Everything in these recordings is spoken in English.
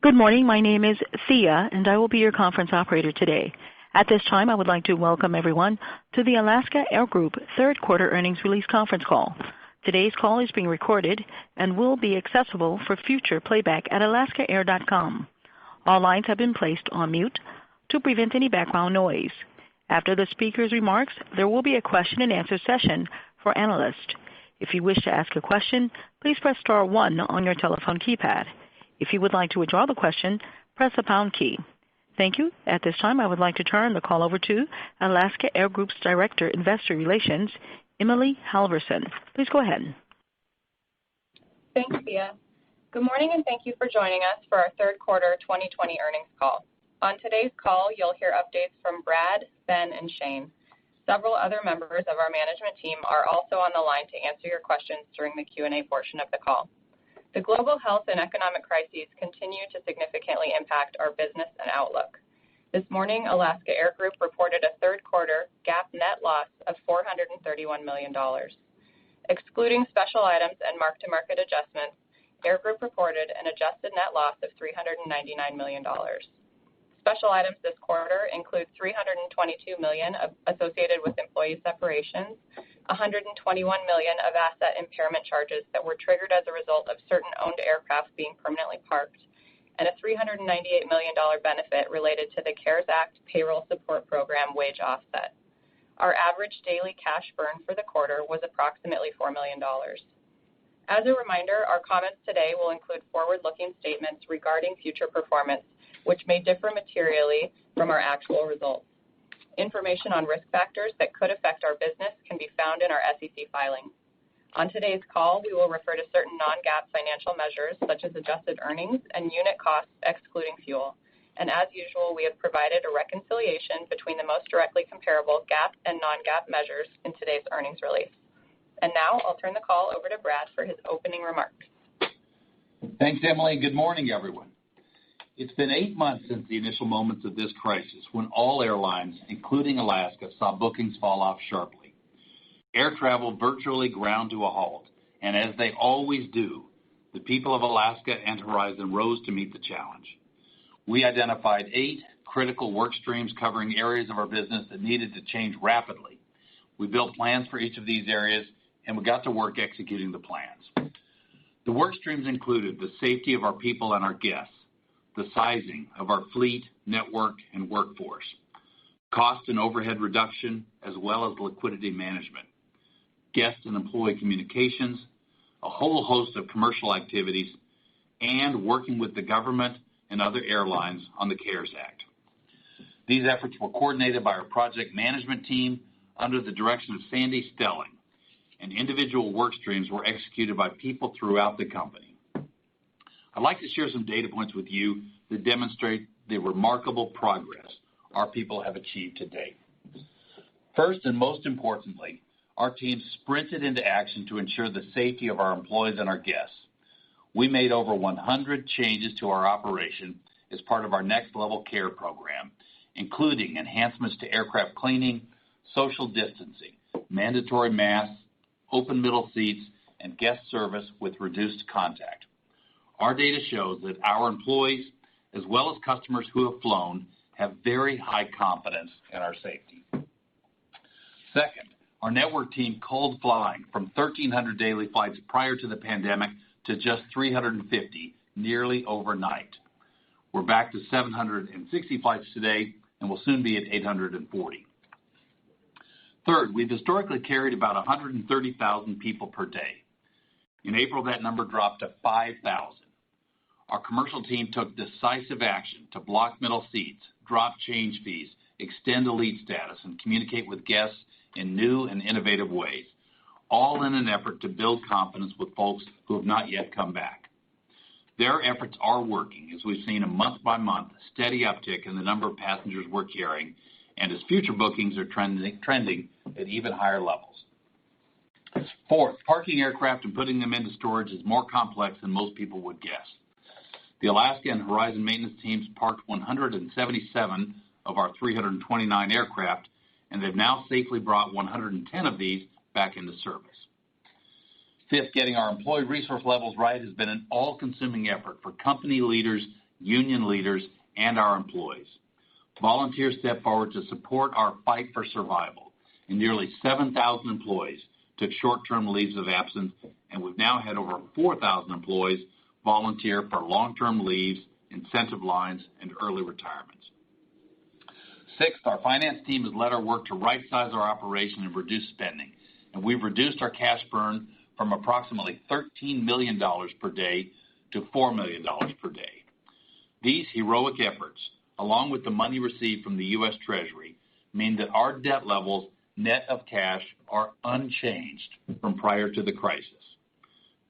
Good morning. My name is Thea, and I will be your conference operator today. At this time, I would like to welcome everyone to the Alaska Air Group third quarter earnings release conference call. Today's call is being recorded and will be accessible for future playback at alaskaair.com. All lines have been placed on mute to prevent any background noise. After the speaker's remarks, there will be a question-and-answer session for analysts. If you wish to ask a question, please press star 1 on your telephone keypad. If you would like to withdraw the question, press the pound key. Thank you. At this time, I would like to turn the call over to Alaska Air Group's Director, Investor Relations, Emily Halverson. Please go ahead. Thanks, Thea. Good morning, and thank you for joining us for our third quarter 2020 earnings call. On today's call, you'll hear updates from Brad, Ben, and Shane. Several other members of our management team are also on the line to answer your questions during the Q&A portion of the call. The global health and economic crises continue to significantly impact our business and outlook. This morning, Alaska Air Group reported a third quarter GAAP net loss of $431 million. Excluding special items and mark-to-market adjustments, Air Group reported an adjusted net loss of $399 million. Special items this quarter include $322 million associated with employee separations, $121 million of asset impairment charges that were triggered as a result of certain owned aircraft being permanently parked, and a $398 million benefit related to the CARES Act Payroll Support Program wage offset. Our average daily cash burn for the quarter was approximately $4 million. As a reminder, our comments today will include forward-looking statements regarding future performance, which may differ materially from our actual results. Information on risk factors that could affect our business can be found in our SEC filings. On today's call, we will refer to certain non-GAAP financial measures, such as adjusted earnings and unit costs excluding fuel. And as usual, we have provided a reconciliation between the most directly comparable GAAP and non-GAAP measures in today's earnings release. And now I'll turn the call over to Brad for his opening remarks. Thanks, Emily. Good morning, everyone. It's been 8 months since the initial moments of this crisis when all airlines, including Alaska, saw bookings fall off sharply. Air travel virtually ground to a halt, and as they always do, the people of Alaska and Horizon rose to meet the challenge. We identified 8 critical work streams covering areas of our business that needed to change rapidly. We built plans for each of these areas, and we got to work executing the plans. The work streams included the safety of our people and our guests, the sizing of our fleet, network, and workforce, cost and overhead reduction, as well as liquidity management, guest and employee communications, a whole host of commercial activities, and working with the government and other airlines on the CARES Act. These efforts were coordinated by our project management team under the direction of Sandy Stelling, and individual work streams were executed by people throughout the company. I'd like to share some data points with you that demonstrate the remarkable progress our people have achieved to date. First and most importantly, our team sprinted into action to ensure the safety of our employees and our guests. We made over 100 changes to our operation as part of our Next Level Care program, including enhancements to aircraft cleaning, social distancing, mandatory masks, open middle seats, and guest service with reduced contact. Our data shows that our employees, as well as customers who have flown, have very high confidence in our safety. Second, our network team culled flying from 1,300 daily flights prior to the pandemic to just 350, nearly overnight. We're back to 760 flights today, and will soon be at 840. Third, we've historically carried about 130,000 people per day. In April, that number dropped to 5,000. Our commercial team took decisive action to block middle seats, drop change fees, extend elite status, and communicate with guests in new and innovative ways, all in an effort to build confidence with folks who have not yet come back. Their efforts are working, as we've seen a month-by-month steady uptick in the number of passengers we're carrying, and as future bookings are trending at even higher levels. Fourth, parking aircraft and putting them into storage is more complex than most people would guess. The Alaska and Horizon maintenance teams parked 177 of our 329 aircraft, and they've now safely brought 110 of these back into service. Fifth, getting our employee resource levels right has been an all-consuming effort for company leaders, union leaders, and our employees. Volunteers stepped forward to support our fight for survival, and nearly 7,000 employees took short-term leaves of absence, and we've now had over 4,000 employees volunteer for long-term leaves, incentive lines, and early retirements. Sixth, our finance team has led our work to right-size our operation and reduce spending, and we've reduced our cash burn from approximately $13 million per day to $4 million per day. These heroic efforts, along with the money received from the U.S. Treasury, mean that our debt levels, net of cash, are unchanged from prior to the crisis.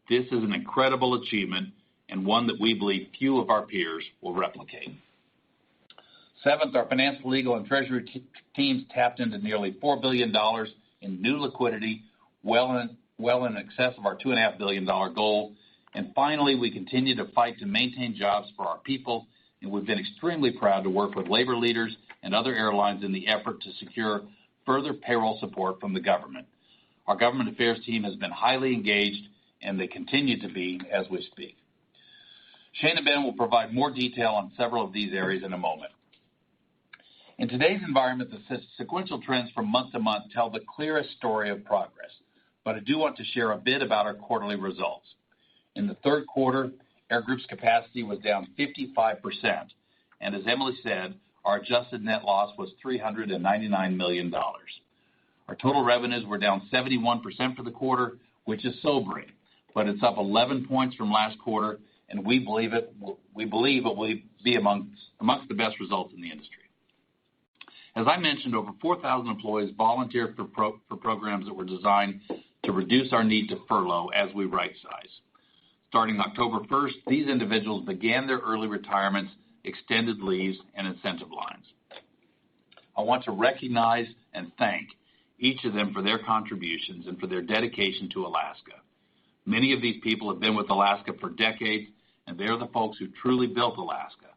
This is an incredible achievement and one that we believe few of our peers will replicate. Seventh, our finance, legal, and treasury teams tapped into nearly $4 billion in new liquidity, well in excess of our $2.5 billion goal. And finally, we continue to fight to maintain jobs for our people, and we've been extremely proud to work with labor leaders and other airlines in the effort to secure further payroll support from the government. Our government affairs team has been highly engaged, and they continue to be as we speak. Shane and Ben will provide more detail on several of these areas in a moment. In today's environment, the sequential trends from month to month tell the clearest story of progress, but I do want to share a bit about our quarterly results. In the third quarter, Air Group's capacity was down 55%, and as Emily said, our adjusted net loss was $399 million. Our total revenues were down 71% for the quarter, which is sobering, but it's up 11 points from last quarter, and we believe it will be amongst the best results in the industry. As I mentioned, over 4,000 employees volunteered for programs that were designed to reduce our need to furlough as we right-size. Starting October 1st, these individuals began their early retirements, extended leaves, and incentive lines. I want to recognize and thank each of them for their contributions and for their dedication to Alaska. Many of these people have been with Alaska for decades, and they're the folks who truly built Alaska.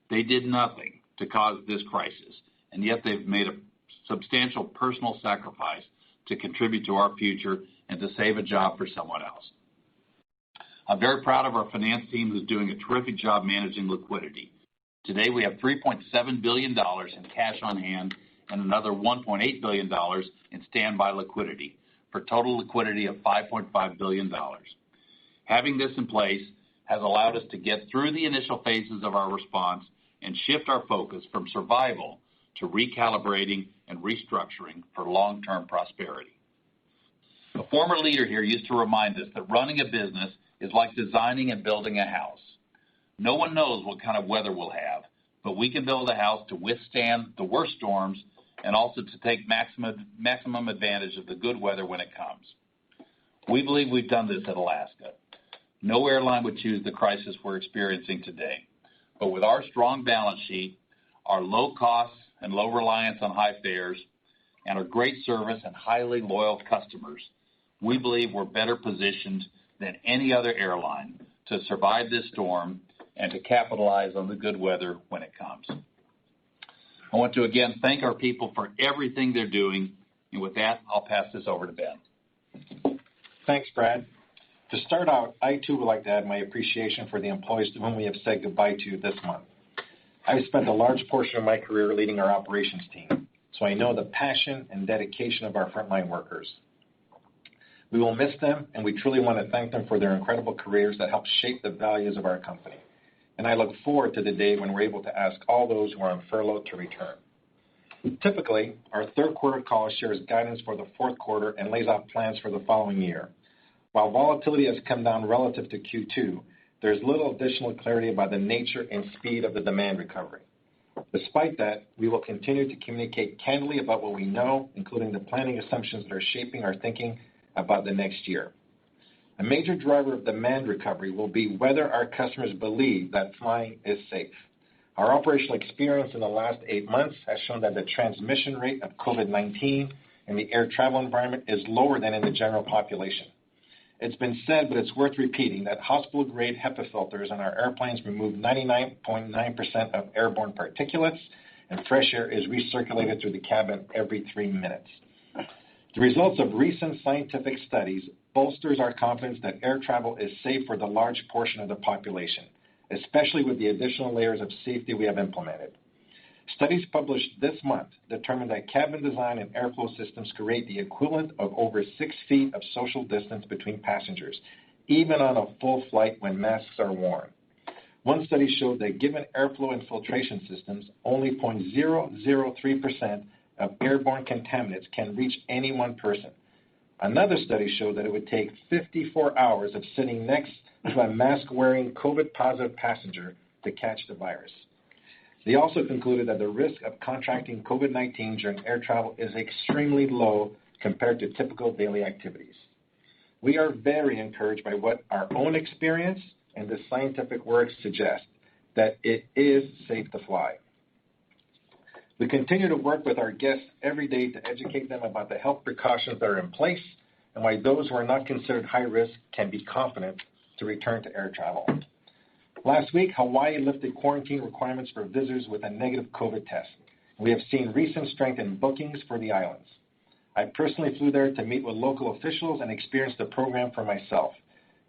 They did nothing to cause this crisis, and yet they've made a substantial personal sacrifice to contribute to our future and to save a job for someone else. I'm very proud of our finance team who's doing a terrific job managing liquidity. Today we have $3.7 billion in cash on hand and another $1.8 billion in standby liquidity for total liquidity of $5.5 billion. Having this in place has allowed us to get through the initial phases of our response and shift our focus from survival to recalibrating and restructuring for long-term prosperity. A former leader here used to remind us that running a business is like designing and building a house. No one knows what kind of weather we'll have, but we can build a house to withstand the worst storms and also to take maximum advantage of the good weather when it comes. We believe we've done this at Alaska. No airline would choose the crisis we're experiencing today. But with our strong balance sheet, our low costs and low reliance on high fares, and our great service and highly loyal customers, we believe we're better positioned than any other airline to survive this storm and to capitalize on the good weather when it comes. I want to again thank our people for everything they're doing, and with that, I'll pass this over to Ben. Thanks, Brad. To start out, I too would like to add my appreciation for the employees to whom we have said goodbye to this month. I've spent a large portion of my career leading our operations team, so I know the passion and dedication of our frontline workers. We will miss them, and we truly want to thank them for their incredible careers that help shape the values of our company. And I look forward to the day when we're able to ask all those who are on furlough to return. Typically, our third quarter call shares guidance for the fourth quarter and lays out plans for the following year. While volatility has come down relative to Q2, there is little additional clarity about the nature and speed of the demand recovery. Despite that, we will continue to communicate candidly about what we know, including the planning assumptions that are shaping our thinking about the next year. A major driver of demand recovery will be whether our customers believe that flying is safe. Our operational experience in the last 8 months has shown that the transmission rate of COVID-19 in the air travel environment is lower than in the general population. It's been said, but it's worth repeating, that hospital-grade HEPA filters on our airplanes remove 99.9% of airborne particulates, and fresh air is recirculated through the cabin every 3 minutes. The results of recent scientific studies bolsters our confidence that air travel is safe for the large portion of the population, especially with the additional layers of safety we have implemented. Studies published this month determined that cabin design and airflow systems create the equivalent of over 6 feet of social distance between passengers, even on a full flight when masks are worn. One study showed that given airflow and filtration systems, only 0.003% of airborne contaminants can reach any one person. Another study showed that it would take 54 hours of sitting next to a mask-wearing COVID-positive passenger to catch the virus. They also concluded that the risk of contracting COVID-19 during air travel is extremely low compared to typical daily activities. We are very encouraged by what our own experience and the scientific work suggest, that it is safe to fly. We continue to work with our guests every day to educate them about the health precautions that are in place and why those who are not considered high risk can be confident to return to air travel. Last week, Hawaii lifted quarantine requirements for visitors with a negative COVID test. We have seen recent strength in bookings for the islands. I personally flew there to meet with local officials and experience the program for myself.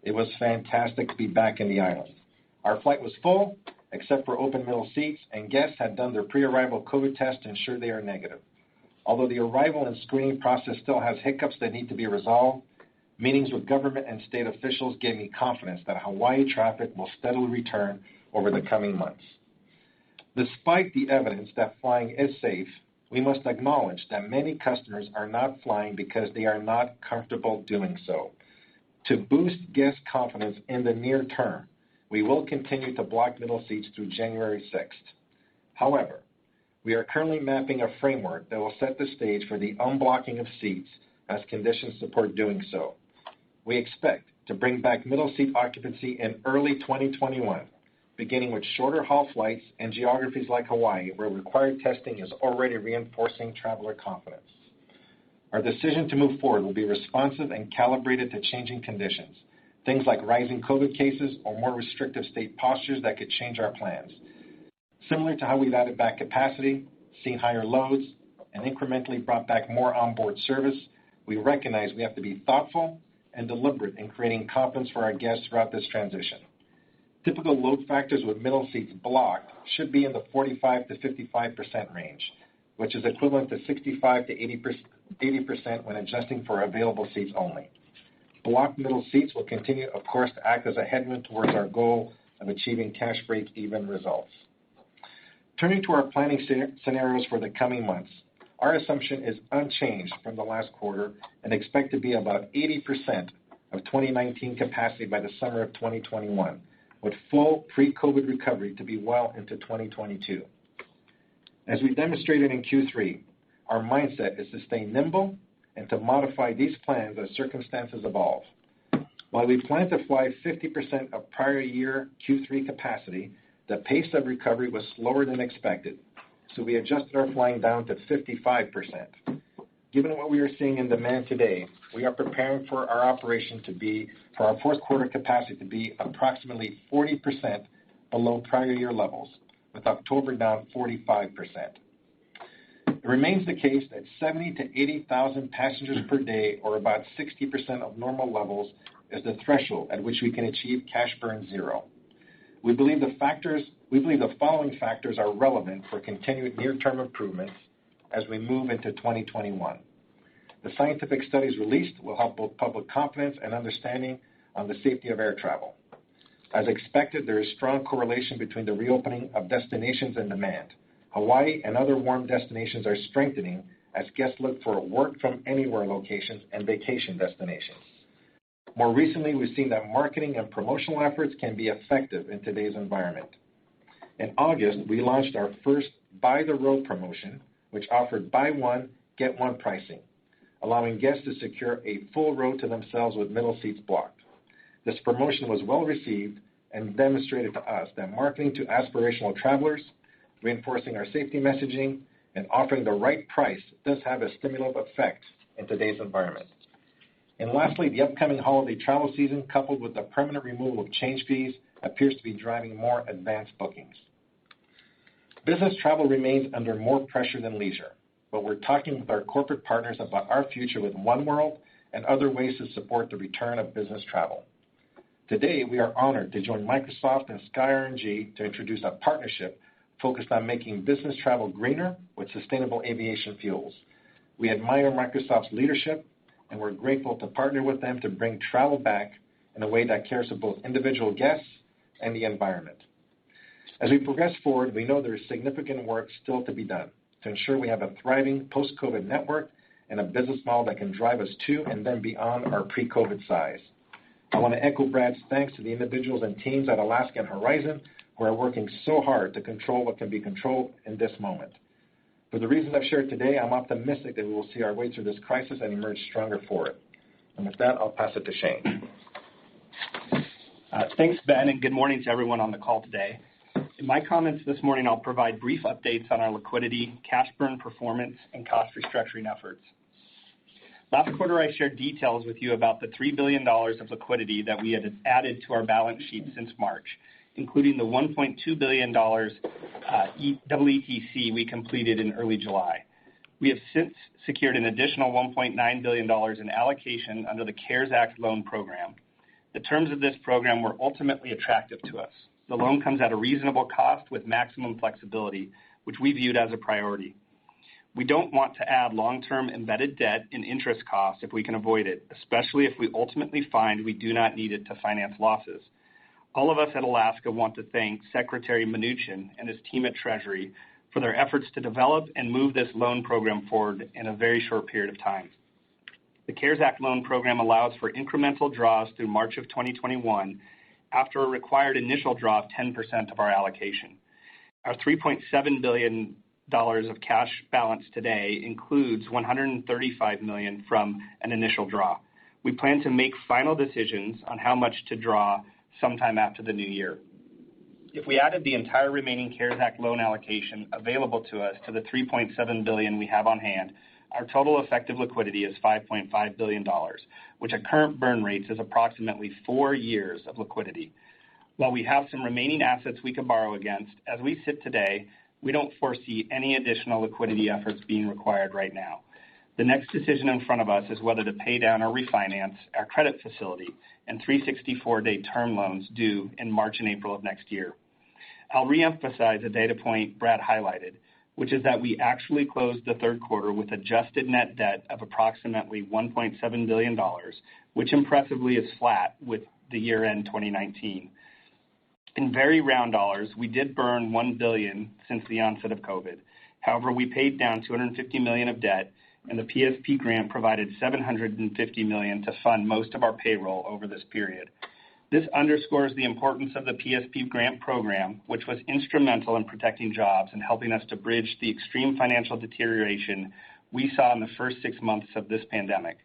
It was fantastic to be back in the island. Our flight was full, except for open middle seats, and guests had done their pre-arrival COVID test to ensure they are negative. Although the arrival and screening process still has hiccups that need to be resolved, meetings with government and state officials gave me confidence that Hawaii traffic will steadily return over the coming months. Despite the evidence that flying is safe, we must acknowledge that many customers are not flying because they are not comfortable doing so. To boost guest confidence in the near term, we will continue to block middle seats through January 6th. However, we are currently mapping a framework that will set the stage for the unblocking of seats as conditions support doing so. We expect to bring back middle seat occupancy in early 2021, beginning with shorter haul flights and geographies like Hawaii, where required testing is already reinforcing traveler confidence. Our decision to move forward will be responsive and calibrated to changing conditions, things like rising COVID cases or more restrictive state postures that could change our plans. Similar to how we've added back capacity, seen higher loads, and incrementally brought back more onboard service, we recognize we have to be thoughtful and deliberate in creating confidence for our guests throughout this transition. Typical load factors with middle seats blocked should be in the 45 to 55% range, which is equivalent to 65 to 80% when adjusting for available seats only. Blocked middle seats will continue, of course, to act as a headwind towards our goal of achieving cash break-even results. Turning to our planning scenarios for the coming months, our assumption is unchanged from the last quarter and expect to be about 80% of 2019 capacity by the summer of 2021, with full pre-COVID recovery to be well into 2022. As we demonstrated in Q3, our mindset is to stay nimble and to modify these plans as circumstances evolve. While we plan to fly 50% of prior year Q3 capacity, the pace of recovery was slower than expected, so we adjusted our flying down to 55%. Given what we are seeing in demand today, we are preparing for our operation to be, for our fourth quarter capacity to be approximately 40% below prior year levels, with October down 45%. It remains the case that 70 to 80,000 passengers per day, or about 60% of normal levels, is the threshold at which we can achieve cash burn zero. We believe the following factors are relevant for continued near-term improvements as we move into 2021. The scientific studies released will help both public confidence and understanding on the safety of air travel. As expected, there is strong correlation between the reopening of destinations and demand. Hawaii and other warm destinations are strengthening as guests look for work-from-anywhere locations and vacation destinations. More recently, we've seen that marketing and promotional efforts can be effective in today's environment. In August, we launched our first Buy the Row promotion, which offered buy one, get one pricing, allowing guests to secure a full row to themselves with middle seats blocked. This promotion was well received and demonstrated to us that marketing to aspirational travelers, reinforcing our safety messaging, and offering the right price does have a stimulative effect in today's environment. And lastly, the upcoming holiday travel season, coupled with the permanent removal of change fees, appears to be driving more advanced bookings. Business travel remains under more pressure than leisure, but we're talking with our corporate partners about our future with One World and other ways to support the return of business travel. Today, we are honored to join Microsoft and SkyRNG to introduce a partnership focused on making business travel greener with sustainable aviation fuels. We admire Microsoft's leadership, and we're grateful to partner with them to bring travel back in a way that cares for both individual guests and the environment. As we progress forward, we know there is significant work still to be done to ensure we have a thriving post-COVID network and a business model that can drive us to and then beyond our pre-COVID size. I want to echo Brad's thanks to the individuals and teams at Alaska and Horizon who are working so hard to control what can be controlled in this moment. For the reasons I've shared today, I'm optimistic that we will see our way through this crisis and emerge stronger for it. And with that, I'll pass it to Shane. Thanks, Ben, and good morning to everyone on the call today. In my comments this morning, I'll provide brief updates on our liquidity, cash burn performance, and cost restructuring efforts. Last quarter, I shared details with you about the $3 billion of liquidity that we had added to our balance sheet since March, including the $1.2 billion EETC we completed in early July. We have since secured an additional $1.9 billion in allocation under the CARES Act loan program. The terms of this program were ultimately attractive to us. The loan comes at a reasonable cost with maximum flexibility, which we viewed as a priority. We don't want to add long-term embedded debt and interest costs if we can avoid it, especially if we ultimately find we do not need it to finance losses. All of us at Alaska want to thank Secretary Mnuchin and his team at Treasury for their efforts to develop and move this loan program forward in a very short period of time. The CARES Act loan program allows for incremental draws through March of 2021 after a required initial draw of 10% of our allocation. Our $3.7 billion of cash balance today includes $135 million from an initial draw. We plan to make final decisions on how much to draw sometime after the new year. If we added the entire remaining CARES Act loan allocation available to us to the $3.7 billion we have on hand, our total effective liquidity is $5.5 billion, which at current burn rates is approximately 4 years of liquidity. While we have some remaining assets we could borrow against, as we sit today, we don't foresee any additional liquidity efforts being required right now. The next decision in front of us is whether to pay down or refinance our credit facility and 364-day term loans due in March and April of next year. I'll reemphasize a data point Brad highlighted, which is that we actually closed the third quarter with adjusted net debt of approximately $1.7 billion, which impressively is flat with the year-end 2019. In very round dollars, we did burn $1 billion since the onset of COVID. However, we paid down $250 million of debt, and the PSP grant provided $750 million to fund most of our payroll over this period. This underscores the importance of the PSP grant program, which was instrumental in protecting jobs and helping us to bridge the extreme financial deterioration we saw in the first 6 months of this pandemic.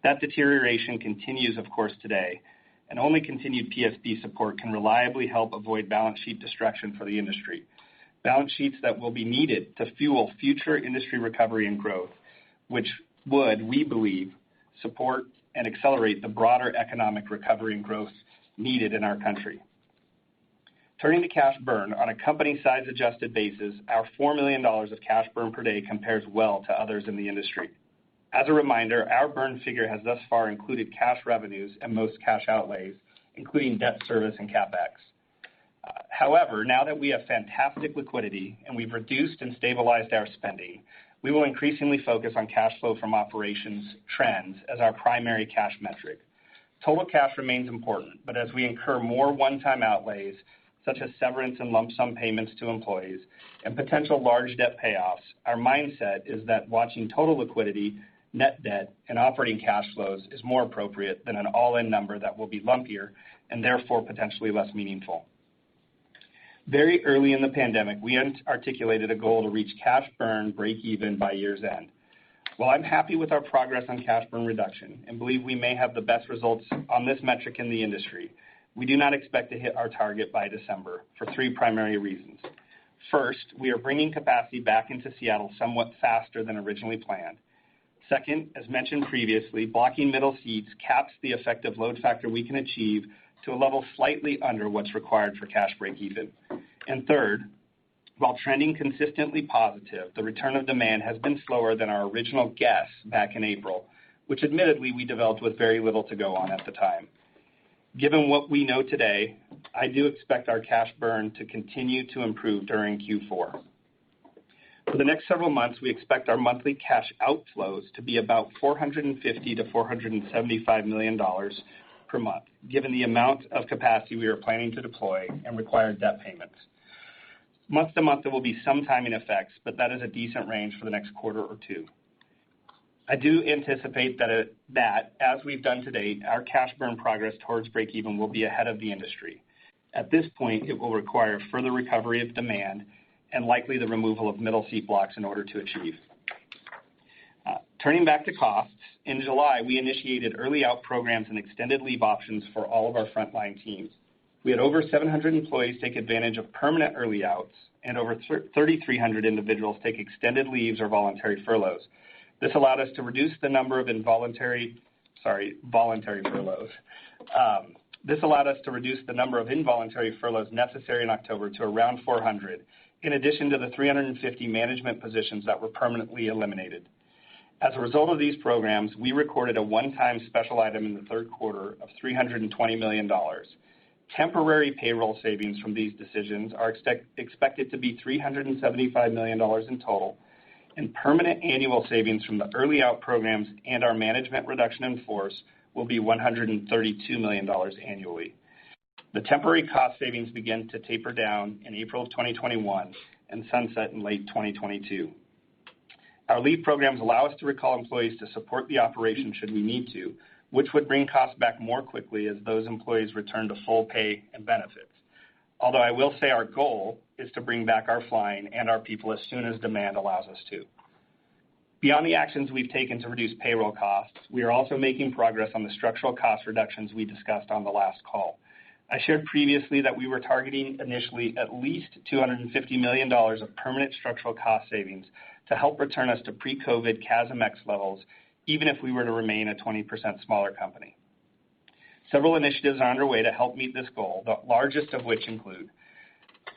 That deterioration continues, of course, today, and only continued PSP support can reliably help avoid balance sheet destruction for the industry. Balance sheets that will be needed to fuel future industry recovery and growth, which would, we believe, support and accelerate the broader economic recovery and growth needed in our country. Turning to cash burn, on a company size adjusted basis, our $4 million of cash burn per day compares well to others in the industry. As a reminder, our burn figure has thus far included cash revenues and most cash outlays, including debt service and CapEx. However, now that we have fantastic liquidity and we've reduced and stabilized our spending, we will increasingly focus on cash flow from operations trends as our primary cash metric. Total cash remains important, but as we incur more one-time outlays, such as severance and lump sum payments to employees and potential large debt payoffs, our mindset is that watching total liquidity, net debt, and operating cash flows is more appropriate than an all-in number that will be lumpier and therefore potentially less meaningful. Very early in the pandemic, we articulated a goal to reach cash burn break even by year's end. While I'm happy with our progress on cash burn reduction and believe we may have the best results on this metric in the industry, we do not expect to hit our target by December for 3 primary reasons. First, we are bringing capacity back into Seattle somewhat faster than originally planned. Second, as mentioned previously, blocking middle seats caps the effective load factor we can achieve to a level slightly under what's required for cash break even. And third, while trending consistently positive, the return of demand has been slower than our original guess back in April, which admittedly we developed with very little to go on at the time. Given what we know today, I do expect our cash burn to continue to improve during Q4. For the next several months, we expect our monthly cash outflows to be about $450 to $475 million per month, given the amount of capacity we are planning to deploy and required debt payments. Month to month, there will be some timing effects, but that is a decent range for the next quarter or two. I do anticipate that as we've done to date, our cash burn progress towards break-even will be ahead of the industry. At this point, it will require further recovery of demand and likely the removal of middle seat blocks in order to achieve. Turning back to costs, in July, we initiated early out programs and extended leave options for all of our frontline teams. We had over 700 employees take advantage of permanent early outs and over 3,300 individuals take extended leaves or voluntary furloughs. This allowed us to reduce the number of voluntary furloughs. This allowed us to reduce the number of involuntary furloughs necessary in October to around 400, in addition to the 350 management positions that were permanently eliminated. As a result of these programs, we recorded a one-time special item in the third quarter of $320 million. Temporary payroll savings from these decisions are expected to be $375 million in total, and permanent annual savings from the early out programs and our management reduction in force will be $132 million annually. The temporary cost savings begin to taper down in April of 2021 and sunset in late 2022. Our leave programs allow us to recall employees to support the operation should we need to, which would bring costs back more quickly as those employees return to full pay and benefits. Although I will say our goal is to bring back our flying and our people as soon as demand allows us to. Beyond the actions we've taken to reduce payroll costs, we are also making progress on the structural cost reductions we discussed on the last call. I shared previously that we were targeting initially at least $250 million of permanent structural cost savings to help return us to pre-COVID CASM-ex levels, even if we were to remain a 20% smaller company. Several initiatives are underway to help meet this goal, the largest of which include,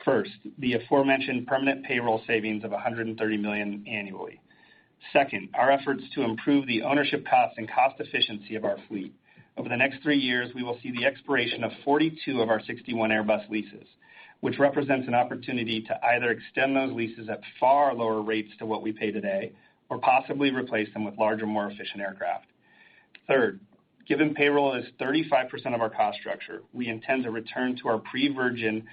first, the aforementioned permanent payroll savings of $130 million annually. Second, our efforts to improve the ownership costs and cost efficiency of our fleet. Over the next 3 years, we will see the expiration of 42 of our 61 Airbus leases, which represents an opportunity to either extend those leases at far lower rates to what we pay today or possibly replace them with larger, more efficient aircraft. Third, given payroll is 35% of our cost structure, we intend to return to our pre-Virgin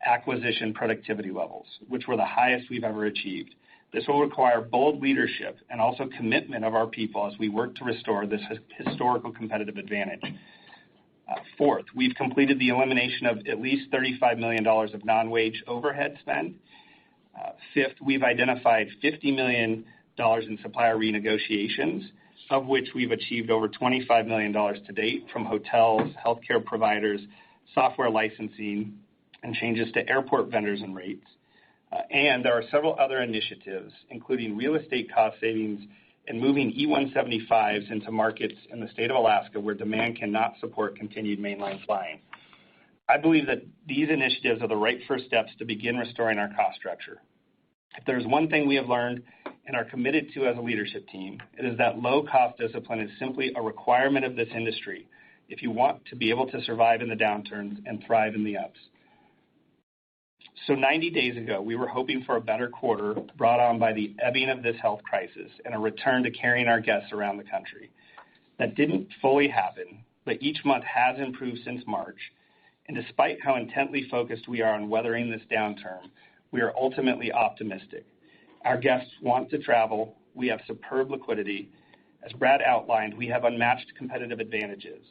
acquisition productivity levels, which were the highest we've ever achieved. This will require bold leadership and also commitment of our people as we work to restore this historical competitive advantage. Fourth, we've completed the elimination of at least $35 million of non-wage overhead spend. Fifth, we've identified $50 million in supplier renegotiations, of which we've achieved over $25 million to date from hotels, healthcare providers, software licensing, and changes to airport vendors and rates. And there are several other initiatives, including real estate cost savings and moving E-175s into markets in the state of Alaska where demand cannot support continued mainline flying. I believe that these initiatives are the right first steps to begin restoring our cost structure. If there's one thing we have learned and are committed to as a leadership team, it is that low-cost discipline is simply a requirement of this industry if you want to be able to survive in the downturns and thrive in the ups. So 90 days ago, we were hoping for a better quarter brought on by the ebbing of this health crisis and a return to carrying our guests around the country. That didn't fully happen, but each month has improved since March. And despite how intently focused we are on weathering this downturn, we are ultimately optimistic. Our guests want to travel. We have superb liquidity. As Brad outlined, we have unmatched competitive advantages.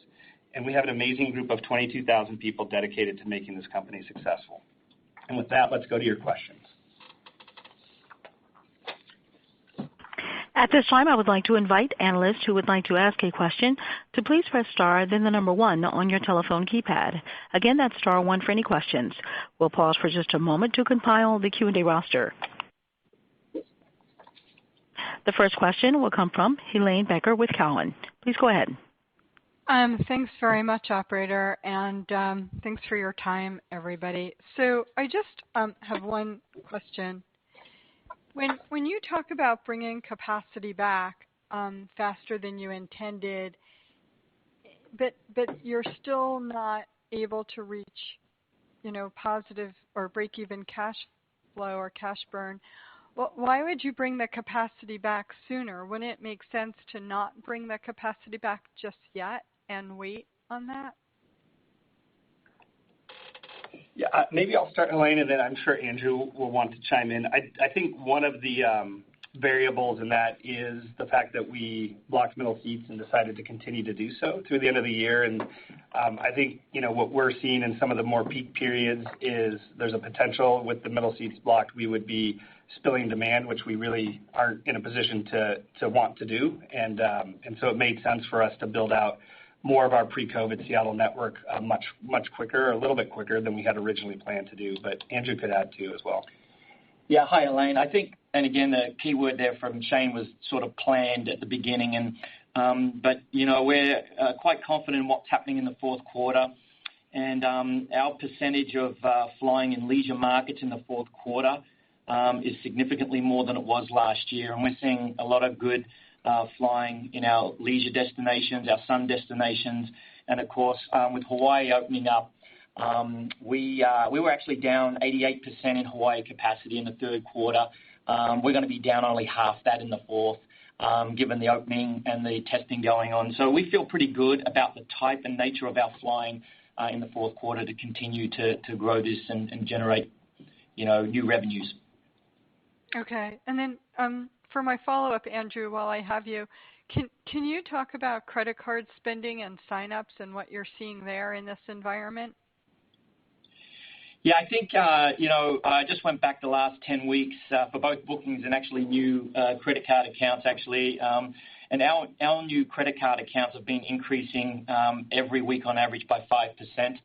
And we have an amazing group of 22,000 people dedicated to making this company successful. And with that, let's go to your questions. At this time, I would like to invite analysts who would like to ask a question to please press star, then the number 1 on your telephone keypad. Again, that's star 1 for any questions. We'll pause for just a moment to compile the Q&A roster. The first question will come from Helane Becker with Cowen. Please go ahead. Thanks very much, operator, and thanks for your time, everybody. So I just have one question. When you talk about bringing capacity back faster than you intended, but you're still not able to reach, positive or break-even cash flow or cash burn, why would you bring the capacity back sooner? Wouldn't it make sense to not bring the capacity back just yet and wait on that? Yeah, maybe I'll start, Elaine, and then I'm sure Andrew will want to chime in. I think one of the variables in that is the fact that we blocked middle seats and decided to continue to do so through the end of the year. And I think, what we're seeing in some of the more peak periods is there's a potential with the middle seats blocked, we would be spilling demand, which we really aren't in a position to want to do. And so it made sense for us to build out more of our pre-COVID Seattle network much quicker, a little bit quicker than we had originally planned to do. But Andrew could add to as well. Yeah, hi, Elaine. I think, and again, the key word there from Shane was sort of planned at the beginning. But we're quite confident in what's happening in the fourth quarter. And our percentage of flying in leisure markets in the fourth quarter is significantly more than it was last year. And we're seeing a lot of good flying in our leisure destinations, our sun destinations. And, of course, with Hawaii opening up, we were actually down 88% in Hawaii capacity in the third quarter. We're going to be down only half that in the fourth, given the opening and the testing going on. So we feel pretty good about the type and nature of our flying in the fourth quarter to continue to grow this and generate, new revenues. Okay. And then for my follow-up, Andrew, while I have you, can you talk about credit card spending and sign-ups and what you're seeing there in this environment? Yeah, I think, I just went back the last 10 weeks for both bookings and actually new credit card accounts, actually. And our new credit card accounts have been increasing every week on average by 5%.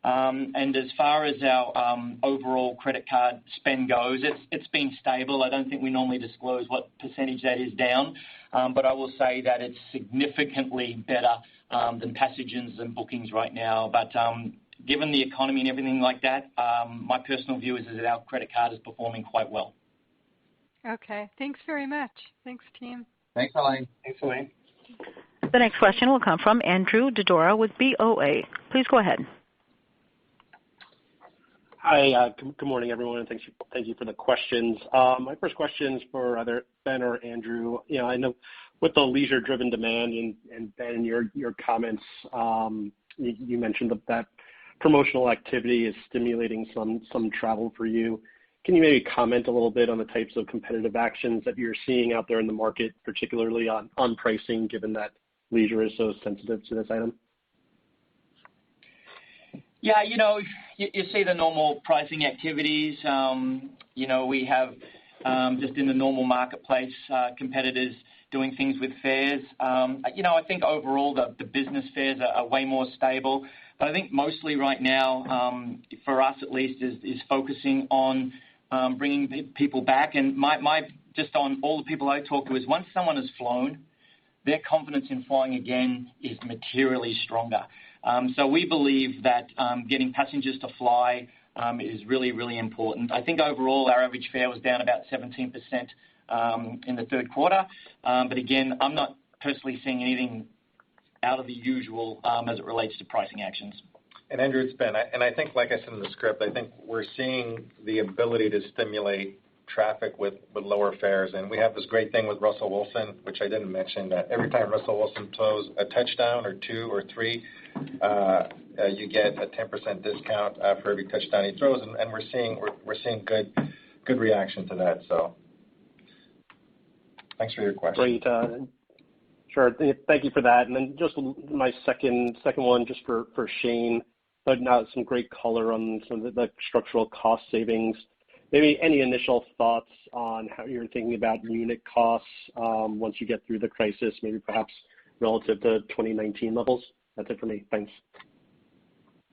And as far as our overall credit card spend goes, it's been stable. I don't think we normally disclose what percentage that is down, but I will say that it's significantly better than passages and bookings right now. But given the economy and everything like that, my personal view is that our credit card is performing quite well. Okay. Thanks very much. Thanks, team. Thanks, Elaine. Thanks, Elaine. The next question will come from Andrew Dodora with BOA. Please go ahead. Hi, good morning, everyone, and thank you for the questions. My first question is for either Ben or Andrew. I know with the leisure-driven demand and Ben, your comments, you mentioned that promotional activity is stimulating some travel for you. Can you maybe comment a little bit on the types of competitive actions that you're seeing out there in the market, particularly on pricing, given that leisure is so sensitive to this item? Yeah, you see the normal pricing activities. We have just in the normal marketplace competitors doing things with fares. I think overall the business fares are way more stable. But I think mostly right now, for us at least, is focusing on bringing people back. And my just on all the people I talk to is once someone has flown, their confidence in flying again is materially stronger. So we believe that getting passengers to fly is really, really important. I think overall our average fare was down about 17% in the third quarter. But again, I'm not personally seeing anything out of the usual as it relates to pricing actions. And Andrew, it's Ben. And I think, like I said in the script, I think we're seeing the ability to stimulate traffic with lower fares. And we have this great thing with Russell Wilson, which I didn't mention, that every time Russell Wilson throws a touchdown or two or three, you get a 10% discount for every touchdown he throws. And we're seeing good reaction to that. So thanks for your question. Great. Sure. Thank you for that. And then just my second one, just for Shane, but now some great color on some of the structural cost savings. Maybe any initial thoughts on how you're thinking about unit costs once you get through the crisis, maybe perhaps relative to 2019 levels? That's it for me. Thanks.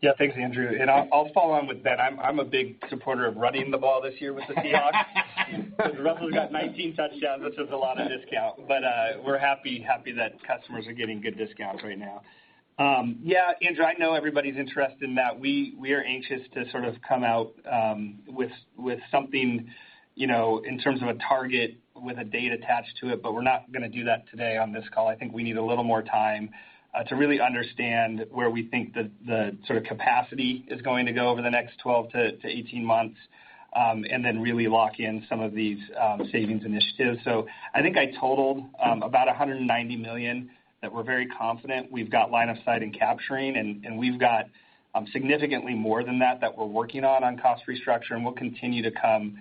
Yeah, thanks, Andrew. And I'll follow on with Ben. I'm a big supporter of running the ball this year with the Seahawks. Russell's got 19 touchdowns, which is a lot of discount. But we're happy that customers are getting good discounts right now. Yeah, Andrew, I know everybody's interested in that. We are anxious to sort of come out with something, in terms of a target with a date attached to it, but we're not going to do that today on this call. I think we need a little more time. to really understand where we think the sort of capacity is going to go over the next 12 to 18 months, and then really lock in some of these savings initiatives. So I think I totaled about $190 million that we're very confident we've got line of sight in capturing, and we've got significantly more than that we're working on cost restructure, and we'll continue to come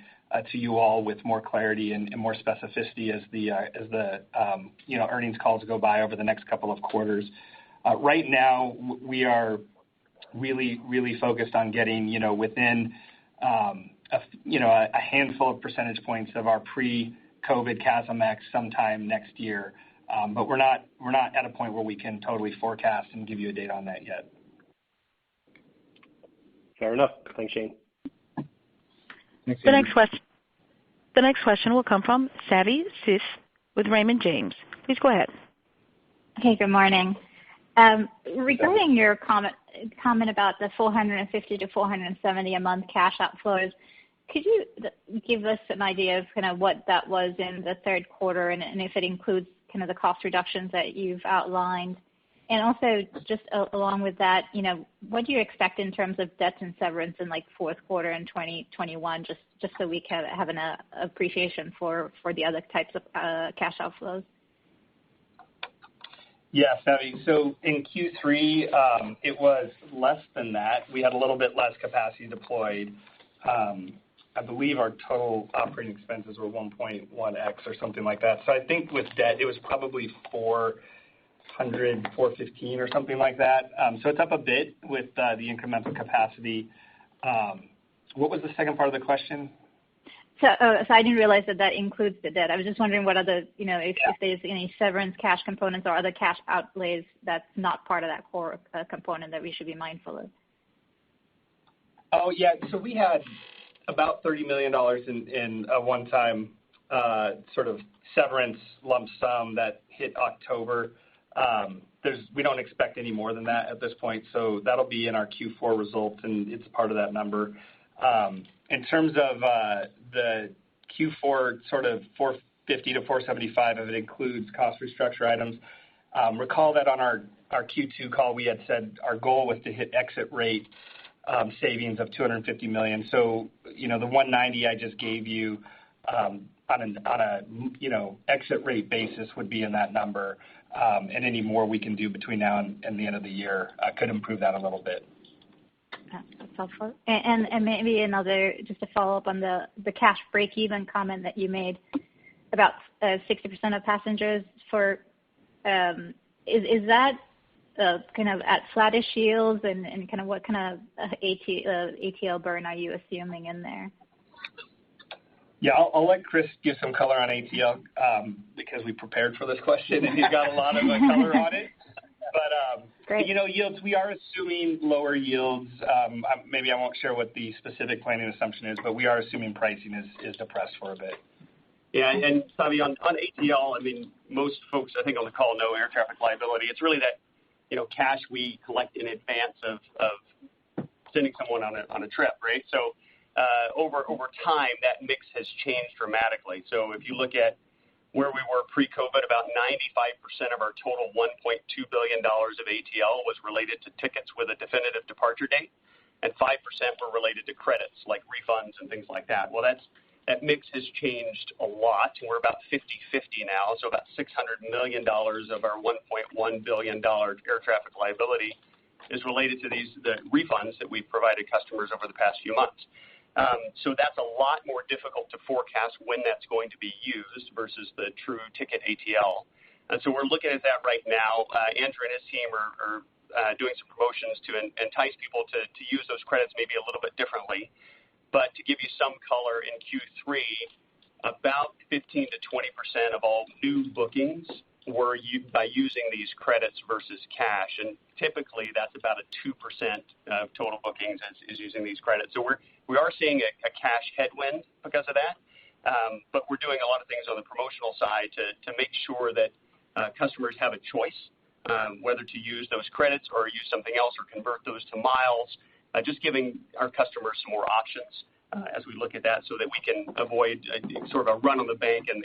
to you all with more clarity and more specificity as the earnings calls go by over the next couple of quarters. Right now, we are really focused on getting within a handful of percentage points of our pre-COVID CASM-ex sometime next year, but we're not at a point where we can totally forecast and give you a date on that yet. Fair enough. Thanks, Shane. Thanks, The next question will come from Savi Syth with Raymond James. Please go ahead. Hey, good morning. Regarding your comment about the 450 to 470 a month cash outflows, could you give us an idea of kind of what that was in the third quarter, and if it includes kind of the cost reductions that you've outlined? And also, just along with that, what do you expect in terms of debts and severance in like fourth quarter in 2021, just so we can have an appreciation for the other types of cash outflows? Yeah, Savi. So in Q3, it was less than that. We had a little bit less capacity deployed. I believe our total operating expenses were 1.1x or something like that. So I think with debt, it was probably 415 or something like that. So it's up a bit with the incremental capacity. What was the second part of the question? So I didn't realize that includes the debt. I was just wondering what other, if there's any severance cash components or other cash outlays that's not part of that core component that we should be mindful of. Oh, yeah. So we had about $30 million in a one-time sort of severance lump sum that hit October. We don't expect any more than that at this point, so that'll be in our Q4 results, and it's part of that number. In terms of the Q4 sort of 450 to 475, if it includes cost restructure items, recall that on our Q2 call we had said our goal was to hit exit rate savings of $250 million. So, the 190 I just gave you on a exit rate basis would be in that number, and any more we can do between now and the end of the year could improve that a little bit. That's helpful. And maybe another, just to follow up on the cash break-even comment that you made about 60% of passengers for, is that kind of at flattish yields, and kind of what kind of ATL burn are you assuming in there? Yeah, I'll let Chris give some color on ATL because we prepared for this question and he's got a lot of color on it. But Great. Yields, we are assuming lower yields. Maybe I won't share what the specific planning assumption is, but we are assuming pricing is depressed for a bit. Yeah, and Savi, on ATL, I mean, most folks I think on the call know air traffic liability. It's really that cash we collect in advance of sending someone on a trip, right? So over time, that mix has changed dramatically. So if you look at where we were pre-COVID, about 95% of our total $1.2 billion of ATL was related to tickets with a definitive departure date, and 5% were related to credits like refunds and things like that. Well, that mix has changed a lot, and we're about 50-50 now. So about $600 million of our $1.1 billion air traffic liability is related to the refunds that we've provided customers over the past few months. So that's a lot more difficult to forecast when that's going to be used versus the true ticket ATL. And so we're looking at that right now. Andrew and his team are doing some promotions to entice people to use those credits maybe a little bit differently. But to give you some color, in Q3, about 15 to 20% of all new bookings were by using these credits versus cash. And typically that's about a 2% of total bookings is using these credits. So we are seeing a cash headwind because of that, but we're doing a lot of things on the promotional side to make sure that customers have a choice whether to use those credits or use something else or convert those to miles, just giving our customers some more options. as we look at that so that we can avoid sort of a run on the bank and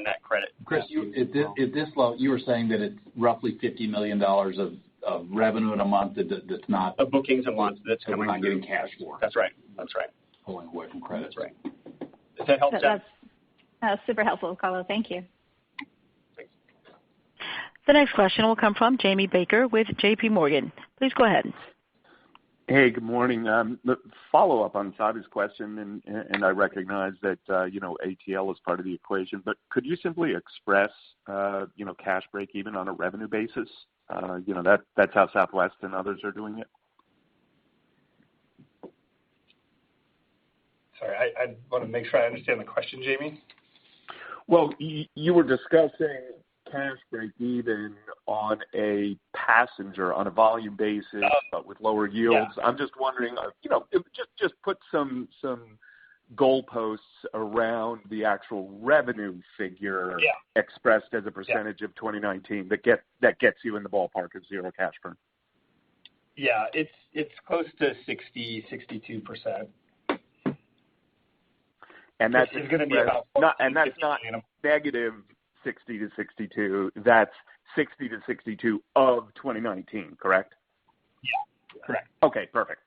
that credit. Chris, at this level, you were saying that it's roughly $50 million of revenue in a month that's not of bookings a month that's coming. We're not getting cash for. That's right. Pulling away from credit. That's right. Does that help? That's super helpful, Carlo. Thank you. Thanks. The next question will come from Jamie Baker with J.P. Morgan. Please go ahead. Hey, good morning. The follow-up on Savi's question, and I recognize that, ATL is part of the equation, but could you simply express, cash break even on a revenue basis? That's how Southwest and others are doing it. Sorry, I want to make sure I understand the question, Jamie. Well, you were discussing cash break even on a passenger on a volume basis, but with lower yields. Yeah. I'm just wondering, just put some goalposts around the actual revenue figure expressed as a percentage of 2019 that gets you in the ballpark of zero cash burn. Yeah, it's close to 62%. And that's going to be about that's not negative 60 to 62. That's 60 to 62 of 2019, correct? Yeah, correct. Okay, perfect.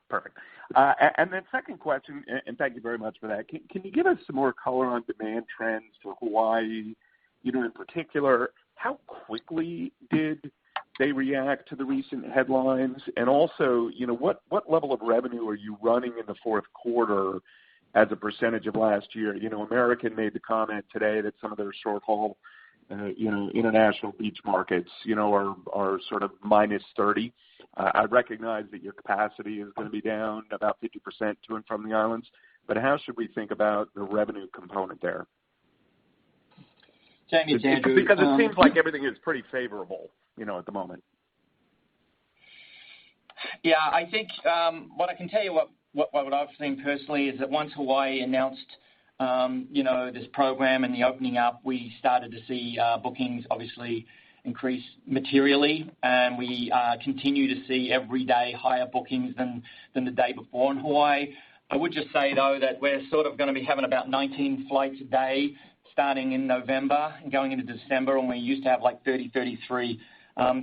And then second question, and thank you very much for that. Can you give us some more color on demand trends to Hawaii? In particular, how quickly did they react to the recent headlines? And also, what level of revenue are you running in the fourth quarter as a percentage of last year? American made the comment today that some of their short haul, international beach markets, are sort of minus 30. I recognize that your capacity is going to be down about 50% to and from the islands, but how should we think about the revenue component there? Jamie, it's Andrew. Because it seems like everything is pretty favorable, at the moment. Yeah, I think what I can tell you, what I've seen personally is that once Hawaii announced, this program and the opening up, we started to see bookings obviously increase materially, and we continue to see every day higher bookings than the day before in Hawaii. I would just say, though, that we're sort of going to be having about 19 flights a day starting in November and going into December, and we used to have like 30, 33.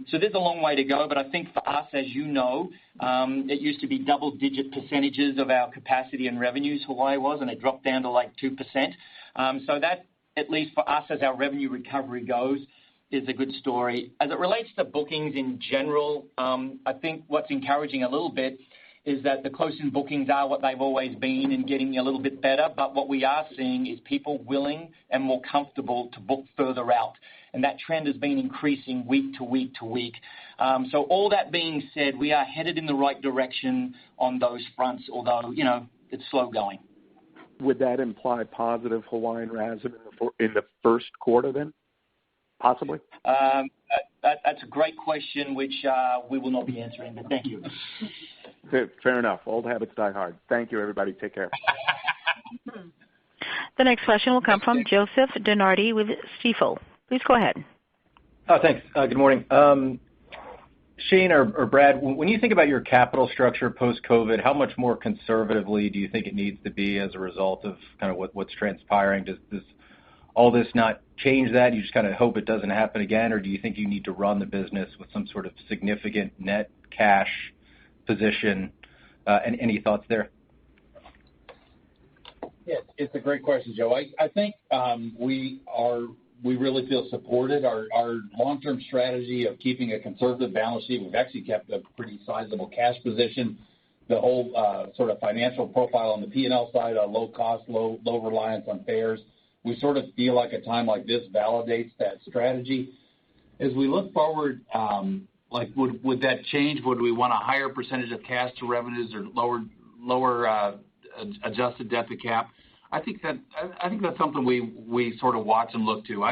So there's a long way to go, but I think for us, as you know, it used to be double-digit percentages of our capacity and revenues, Hawaii was, and it dropped down to like 2%. So that, at least for us as our revenue recovery goes, is a good story. As it relates to bookings in general, I think what's encouraging a little bit is that the close-in bookings are what they've always been and getting a little bit better, but what we are seeing is people willing and more comfortable to book further out. And that trend has been increasing week to week to week. So all that being said, we are headed in the right direction on those fronts, although, it's slow going. Would that imply positive Hawaiian RASM in the first quarter then, possibly? That's a great question, which we will not be answering, but thank you. Fair enough. Old habits die hard. Thank you, everybody. Take care. The next question will come from Joseph DeNardi with Stifel. Please go ahead. Oh, thanks. Good morning. Shane or Brad, when you think about your capital structure post-COVID, how much more conservatively do you think it needs to be as a result of kind of what's transpiring? Does all this not change that? You just kind of hope it doesn't happen again, or do you think you need to run the business with some sort of significant net cash position? And any thoughts there? Yes, it's a great question, Joe. I think we really feel supported. Our long-term strategy of keeping a conservative balance sheet, we've actually kept a pretty sizable cash position. The whole sort of financial profile on the P&L side, low cost, low reliance on fares. We sort of feel like a time like this validates that strategy. As we look forward, would that change? Would we want a higher percentage of cash to revenues or lower adjusted debt to cap? I think that's something we sort of watch and look to.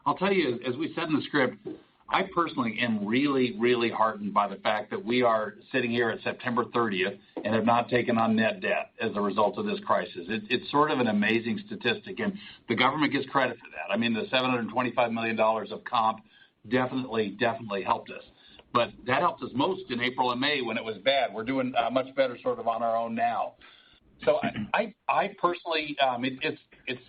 I'll tell you, as we said in the script, I personally am really, really heartened by the fact that we are sitting here at September 30th and have not taken on net debt as a result of this crisis. It's sort of an amazing statistic, and the government gets credit for that. I mean, the $725 million of comp definitely helped us. But that helped us most in April and May when it was bad. We're doing much better sort of on our own now. So I personally, it's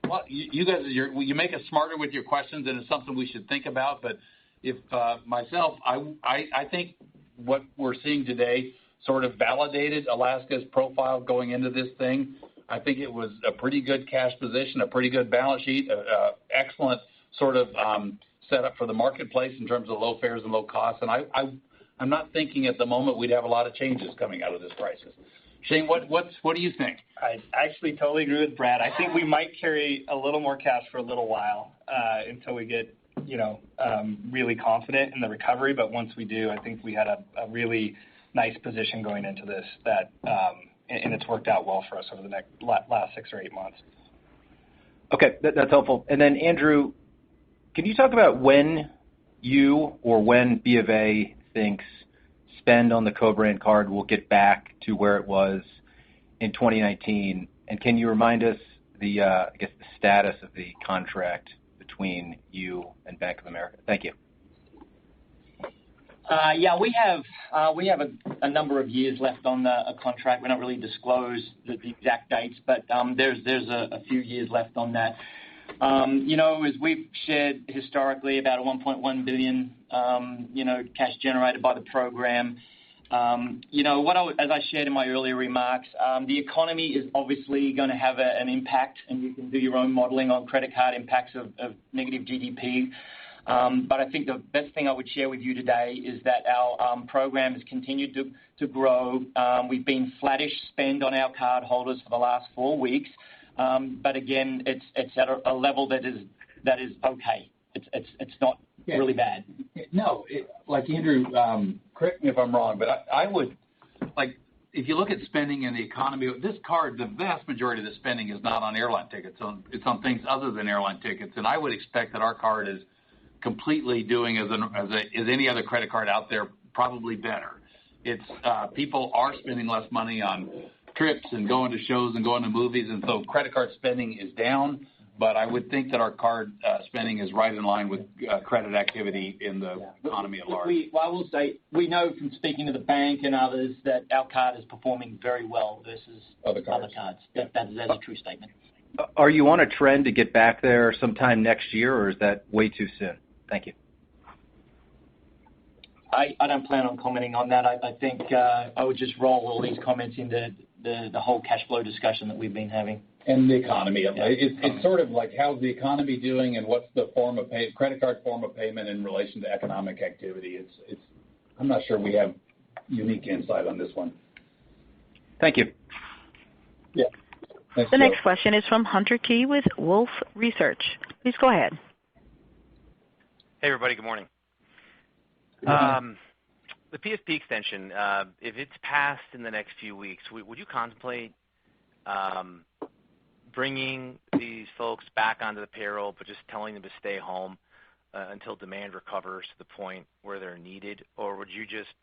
well, you guys, you make us smarter with your questions, and it's something we should think about. But if myself, I think what we're seeing today sort of validated Alaska's profile going into this thing. I think it was a pretty good cash position, a pretty good balance sheet, excellent sort of setup for the marketplace in terms of low fares and low costs. And I'm not thinking at the moment we'd have a lot of changes coming out of this crisis. Shane, what do you think? I actually totally agree with Brad. I think we might carry a little more cash for a little while until we get, really confident in the recovery. But once we do, I think we had a really nice position going into this and it's worked out well for us over the last 6 or 8 months. Okay, that's helpful. And then, Andrew, can you talk about when you or when B of A thinks spend on the co-brand card will get back to where it was in 2019? And can you remind us the status of the contract between you and Bank of America? Thank you. We have a number of years left on a contract. We don't really disclose the exact dates, but there's a few years left on that. As we've shared historically, about a $1.1 billion, cash generated by the program. As I shared in my earlier remarks, the economy is obviously going to have an impact, and you can do your own modeling on credit card impacts of negative GDP. But I think the best thing I would share with you today is that our program has continued to grow. We've been flattish spend on our card holders for the last 4 weeks. But again, it's at a level that is okay. It's not really bad. No, like Andrew, correct me if I'm wrong, but I would, like, if you look at spending in the economy, this card, the vast majority of the spending is not on airline tickets. It's on things other than airline tickets. And I would expect that our card is completely doing as any other credit card out there, probably better. It's people are spending less money on trips and going to shows and going to movies, and so credit card spending is down. But I would think that our card spending is right in line with credit activity in the economy at large. I will say we know from speaking to the bank and others that our card is performing very well versus other cards. That is a true statement. Are you on a trend to get back there sometime next year, or is that way too soon? Thank you. I don't plan on commenting on that. I think I would just roll all these comments into the whole cash flow discussion that we've been having. And the economy. It's sort of like, how's the economy doing, and what's the credit card form of payment in relation to economic activity? I'm not sure we have unique insight on this one. Thank you. Yeah. Thanks, the next question is from Hunter Key with Wolfe Research. Please go ahead. Hey, everybody. Good morning. The PSP extension, if it's passed in the next few weeks, would you contemplate bringing these folks back onto the payroll, but just telling them to stay home until demand recovers to the point where they're needed? Or would you just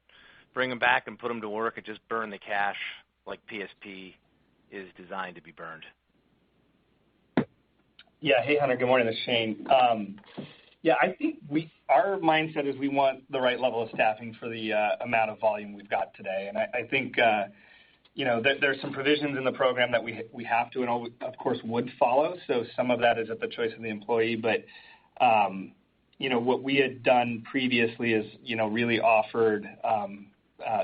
bring them back and put them to work and just burn the cash like PSP is designed to be burned? Yeah. Hey, Hunter. Good morning. This is Shane. I think our mindset is we want the right level of staffing for the amount of volume we've got today. And I think, there's some provisions in the program that we have to and, of course, would follow. So some of that is at the choice of the employee. But, what we had done previously is, really offered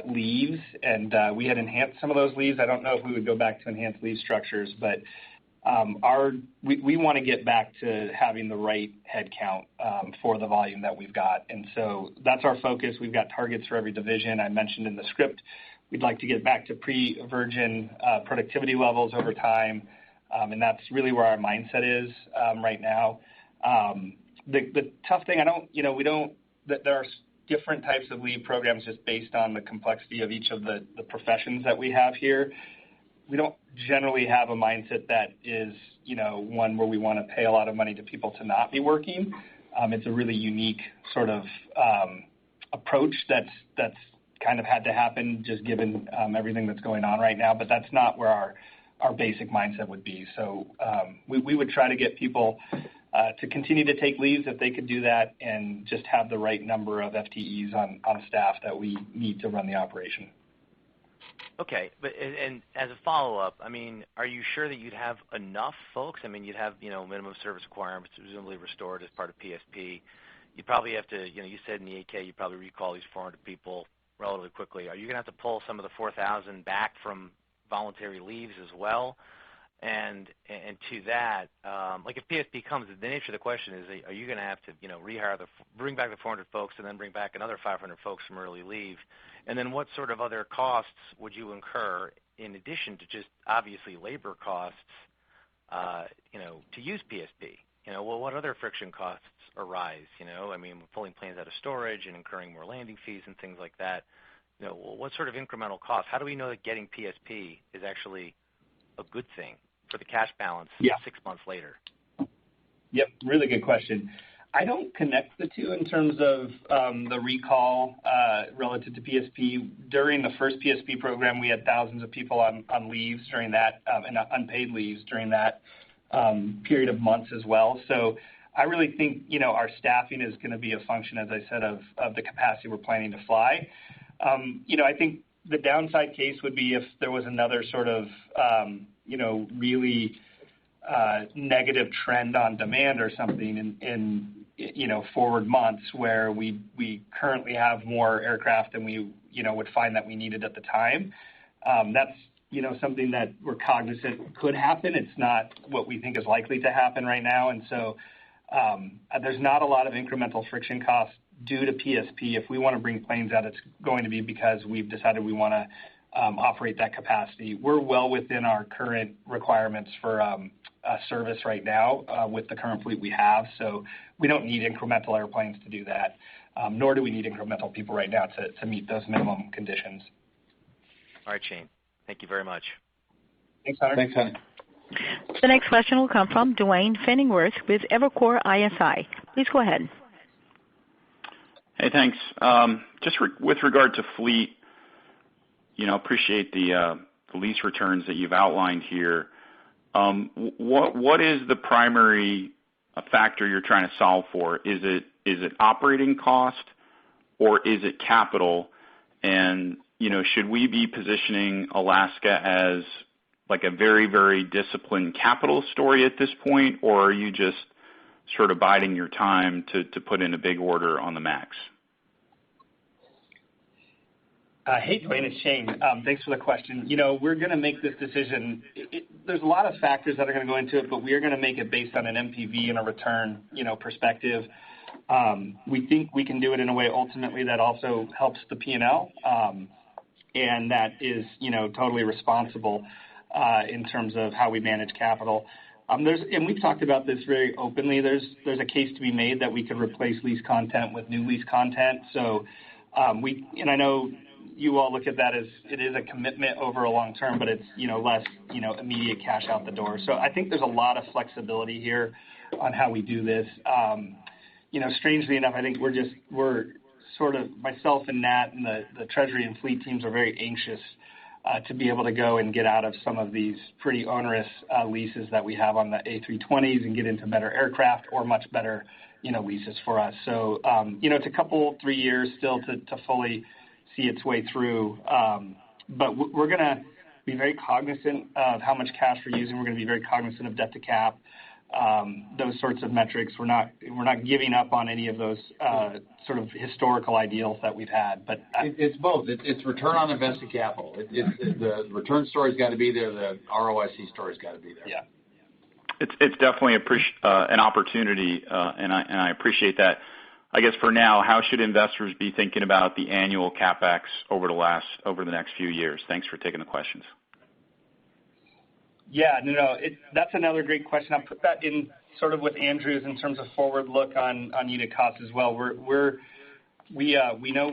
leaves, and we had enhanced some of those leaves. I don't know if we would go back to enhanced leave structures, but we want to get back to having the right head count for the volume that we've got. And so that's our focus. We've got targets for every division. I mentioned in the script we'd like to get back to pre-Virgin productivity levels over time, and that's really where our mindset is right now. The tough thing, there are different types of leave programs just based on the complexity of each of the professions that we have here. We don't generally have a mindset that is, one where we want to pay a lot of money to people to not be working. It's a really unique sort of approach that's kind of had to happen just given everything that's going on right now. But that's not where our basic mindset would be. So we would try to get people to continue to take leaves if they could do that, and just have the right number of FTEs on staff that we need to run the operation. Okay, and as a follow-up, I mean, are you sure that you'd have enough folks? I mean, you'd have, minimum service requirements presumably restored as part of PSP. You'd probably have to, you said in the 8K you'd probably recall these 400 people relatively quickly. Are you going to have to pull some of the 4,000 back from voluntary leaves as well? And to that, like if PSP comes, the nature of the question is, are you going to have to, bring back the 400 folks and then bring back another 500 folks from early leave? And then what sort of other costs would you incur in addition to just obviously labor costs, to use PSP? What other friction costs arise? I mean, pulling planes out of storage and incurring more landing fees and things like that. What sort of incremental costs? How do we know that getting PSP is actually a good thing for the cash balance 6 months later? Yep, really good question. I don't connect the two in terms of the recall relative to PSP. During the first PSP program, we had thousands of people on leaves during that, and unpaid leaves during that period of months as well. So I really think, our staffing is going to be a function, as I said, of the capacity we're planning to fly. I think the downside case would be if there was another sort of, really negative trend on demand or something in forward months where we currently have more aircraft than we, would find that we needed at the time. That's, something that we're cognizant could happen. It's not what we think is likely to happen right now. And so there's not a lot of incremental friction costs due to PSP. If we want to bring planes out, it's going to be because we've decided we want to operate that capacity. We're well within our current requirements for service right now with the current fleet we have. So we don't need incremental airplanes to do that, nor do we need incremental people right now to meet those minimum conditions. All right, Shane. Thank you very much. Thanks, Hunter. Thanks, Hunter. The next question will come from Duane Pfennigwerth with Evercore ISI. Please go ahead. Hey, thanks. Just with regard to fleet, appreciate the lease returns that you've outlined here. What is the primary factor you're trying to solve for? Is it operating cost or is it capital? And, should we be positioning Alaska as like a very, very disciplined capital story at this point, or are you just sort of biding your time to put in a big order on the MAX? Hey, Duane, it's Shane. Thanks for the question. We're going to make this decision. There's a lot of factors that are going to go into it, but we are going to make it based on an MPV and a return, perspective. We think we can do it in a way ultimately that also helps the P&L, and that is, totally responsible in terms of how we manage capital. And we've talked about this very openly. There's a case to be made that we could replace lease content with new lease content. So and I know you all look at that as it is a commitment over a long term, but it's, less, immediate cash out the door. So I think there's a lot of flexibility here on how we do this. Strangely enough, I think we're sort of, myself and Nat and the Treasury and fleet teams are very anxious to be able to go and get out of some of these pretty onerous leases that we have on the A320s and get into better aircraft or much better, leases for us. So, it's a 3 years still to fully see its way through. But we're going to be very cognizant of how much cash we're using. We're going to be very cognizant of debt to cap, those sorts of metrics. We're not giving up on any of those sort of historical ideals that we've had. But it's both. It's return on invested capital. The return story's got to be there. The ROIC story's got to be there. Yeah. It's definitely an opportunity, and I appreciate that. I guess for now, how should investors be thinking about the annual CapEx over the next few years? Thanks for taking the questions. Yeah, that's another great question. I'll put that in sort of with Andrew's in terms of forward look on unit costs as well. We know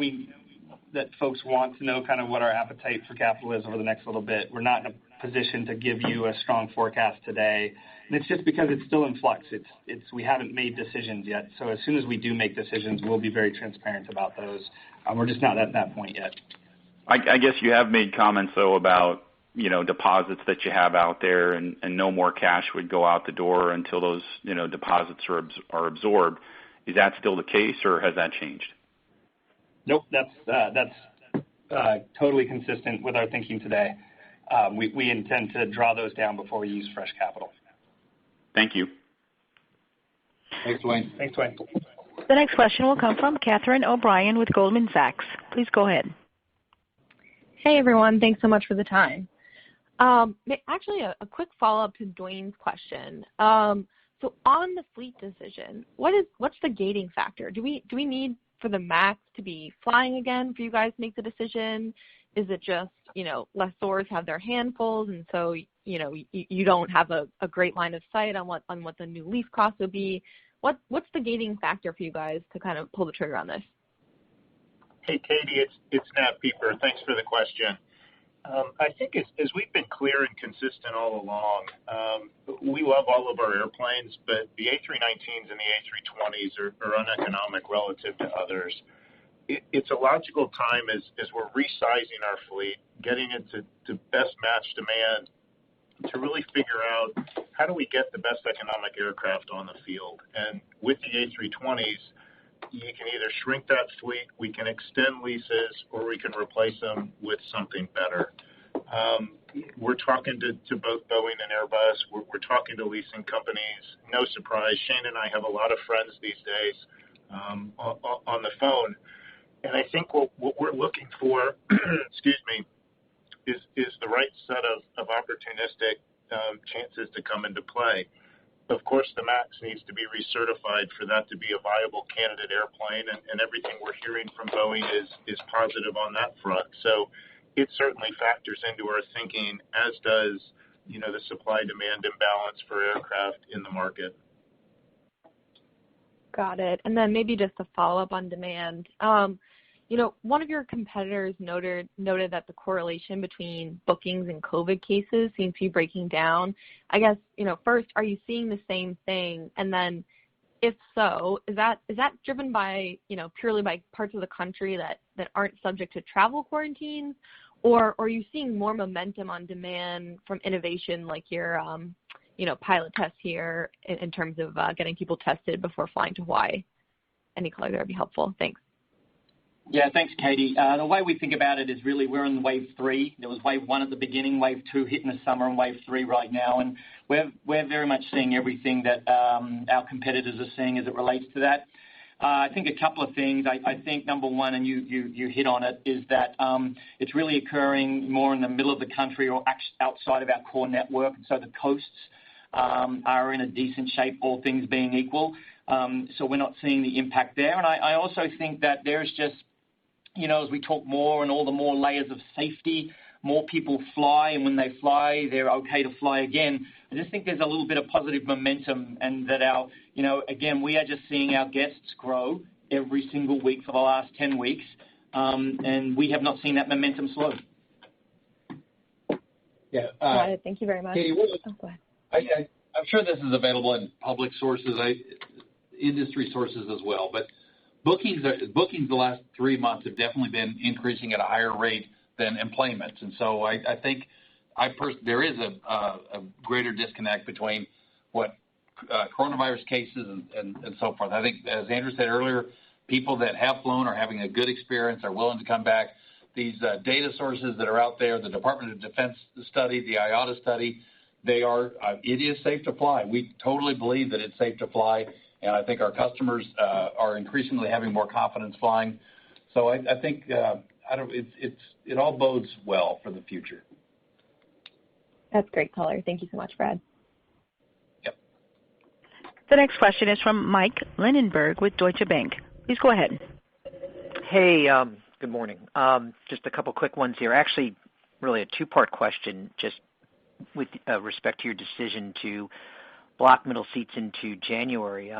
that folks want to know kind of what our appetite for capital is over the next little bit. We're not in a position to give you a strong forecast today, and it's just because it's still in flux. We haven't made decisions yet. So as soon as we do make decisions, we'll be very transparent about those. We're just not at that point yet. I guess you have made comments though about deposits that you have out there, and no more cash would go out the door until those deposits are absorbed. Is that still the case, or has that changed? Nope, that's totally consistent with our thinking today. We intend to draw those down before we use fresh capital. Thank you. Thanks, Dwayne. Thanks, Dwayne. The next question will come from Catherine O'Brien with Goldman Sachs. Please go ahead. Hey, everyone. Thanks so much for the time. Actually, a quick follow-up to Dwayne's question. So on the fleet decision, what's the gating factor? Do we need for the MAX to be flying again for you guys to make the decision? Is it just, lessors have their handfuls and so, you don't have a great line of sight on what the new lease cost would be? What's the gating factor for you guys to kind of pull the trigger on this? Hey, Katie, it's Nat Pieper. Thanks for the question. I think as we've been clear and consistent all along, we love all of our airplanes, but the A319s and the A320s are uneconomic relative to others. It's a logical time as we're resizing our fleet, getting it to best match demand, to really figure out how do we get the best economic aircraft on the field. And with the A320s, you can either shrink that fleet, we can extend leases, or we can replace them with something better. We're talking to both Boeing and Airbus. We're talking to leasing companies. No surprise, Shane and I have a lot of friends these days on the phone. And I think what we're looking for, excuse me, is the right set of opportunistic chances to come into play. Of course, the MAX needs to be recertified for that to be a viable candidate airplane, and everything we're hearing from Boeing is positive on that front. So it certainly factors into our thinking, as does, the supply-demand imbalance for aircraft in the market. Got it. And then maybe just a follow-up on demand. One of your competitors noted that the correlation between bookings and COVID cases seems to be breaking down. I guess, first, are you seeing the same thing? And then, if so, is that driven by, purely by parts of the country that aren't subject to travel quarantines? Or are you seeing more momentum on demand from innovation like your, pilot test here in terms of getting people tested before flying to Hawaii? Any color there would be helpful. Thanks. Yeah, thanks, Katie. The way we think about it is really we're in wave 3. There was wave 1 at the beginning, wave 2 hitting the summer, and wave 3 right now. And we're very much seeing everything that our competitors are seeing as it relates to that. I think a couple of things. I think number one, and you hit on it, is that it's really occurring more in the middle of the country or outside of our core network. So the coasts are in a decent shape, all things being equal. So we're not seeing the impact there. And I also think that there's just, as we talk more and all the more layers of safety, more people fly, and when they fly, they're okay to fly again. I just think there's a little bit of positive momentum, and that again, we are just seeing our guests grow every single week for the last 10 weeks, and we have not seen that momentum slow. Yeah. Got it. Thank you very much. Katie, go ahead. I'm sure this is available in public sources, industry sources as well, but bookings the last 3 months have definitely been increasing at a higher rate than employments. And so I think there is a greater disconnect between what coronavirus cases and so forth. I think, as Andrew said earlier, people that have flown are having a good experience, are willing to come back. These data sources that are out there, the Department of Defense study, the IATA study, it is safe to fly. We totally believe that it's safe to fly, and I think our customers are increasingly having more confidence flying. So I think it all bodes well for the future. That's great color. Thank you so much, Brad. Yep. The next question is from Mike Linenberg with Deutsche Bank. Please go ahead. Hey, good morning. Just a couple quick ones here. Actually, really a two-part question, just with respect to your decision to block middle seats into January.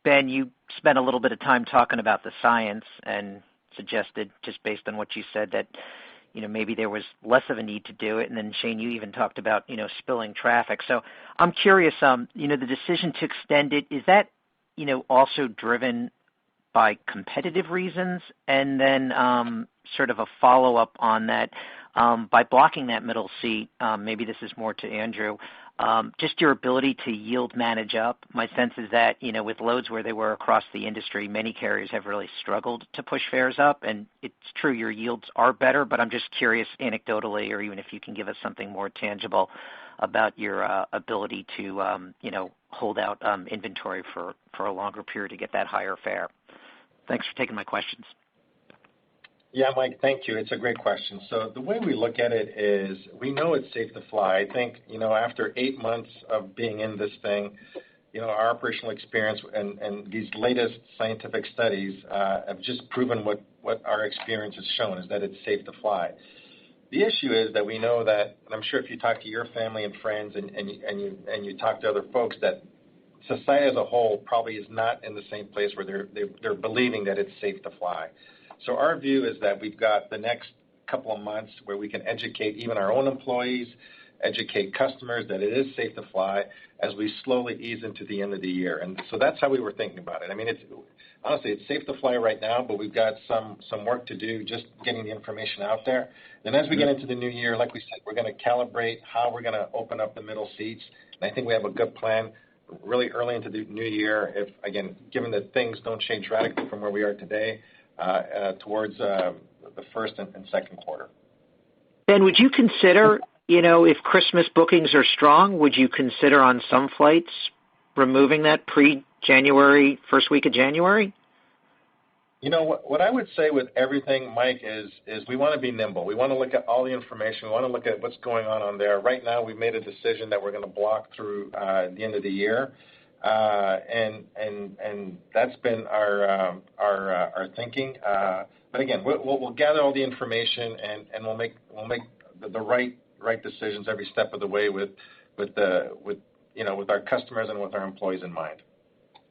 Ben, you spent a little bit of time talking about the science and suggested, just based on what you said, that maybe there was less of a need to do it. And then Shane, you even talked about spilling traffic. So I'm curious, the decision to extend it, is that also driven by competitive reasons? And then sort of a follow-up on that, by blocking that middle seat, maybe this is more to Andrew, just your ability to yield manage up. My sense is that, with loads where they were across the industry, many carriers have really struggled to push fares up, and it's true your yields are better, but I'm just curious anecdotally, or even if you can give us something more tangible about your ability to, hold out inventory for a longer period to get that higher fare. Thanks for taking my questions. Yeah, Mike, thank you. It's a great question. So the way we look at it is we know it's safe to fly. I think, after 8 months of being in this thing, our operational experience and these latest scientific studies have just proven what our experience has shown, is that it's safe to fly. The issue is that we know that, and I'm sure if you talk to your family and friends and you talk to other folks, that society as a whole probably is not in the same place where they're believing that it's safe to fly. So our view is that we've got the next couple of months where we can educate even our own employees, educate customers that it is safe to fly as we slowly ease into the end of the year. And so that's how we were thinking about it. I mean, honestly, it's safe to fly right now, but we've got some work to do just getting the information out there. And as we get into the new year, like we said, we're going to calibrate how we're going to open up the middle seats. And I think we have a good plan really early into the new year, if, again, given that things don't change radically from where we are today, towards the first and second quarter. Ben, would you consider, if Christmas bookings are strong, would you consider on some flights removing that pre-January, first week of January? What I would say with everything, Mike, is we want to be nimble. We want to look at all the information. We want to look at what's going on there. Right now, we've made a decision that we're going to block through the end of the year. And that's been our thinking. But again, we'll gather all the information and we'll make the right decisions every step of the way with our customers and with our employees in mind.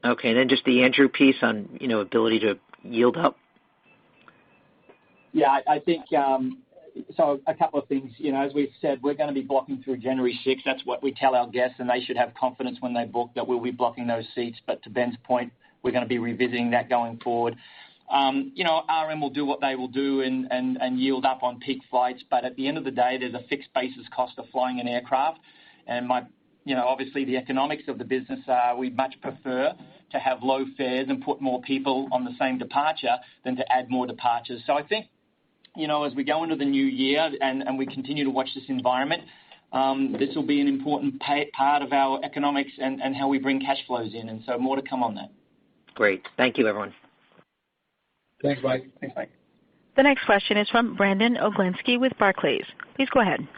Okay, and then just the Andrew piece on ability to yield up. Yeah, I think so. A couple of things. As we've said, we're going to be blocking through January 6th. That's what we tell our guests, and they should have confidence when they book that we'll be blocking those seats. But to Ben's point, we're going to be revisiting that going forward. RM will do what they will do and yield up on peak flights. But at the end of the day, there's a fixed basis cost of flying an aircraft. And obviously the economics of the business are we'd much prefer to have low fares and put more people on the same departure than to add more departures. So I think, as we go into the new year and we continue to watch this environment, this will be an important part of our economics and how we bring cash flows in. And so more to come on that. Great. Thank you, everyone. Thanks, Mike. Thanks, Mike. The next question is from Brandon Oglenski with Barclays. Please go ahead.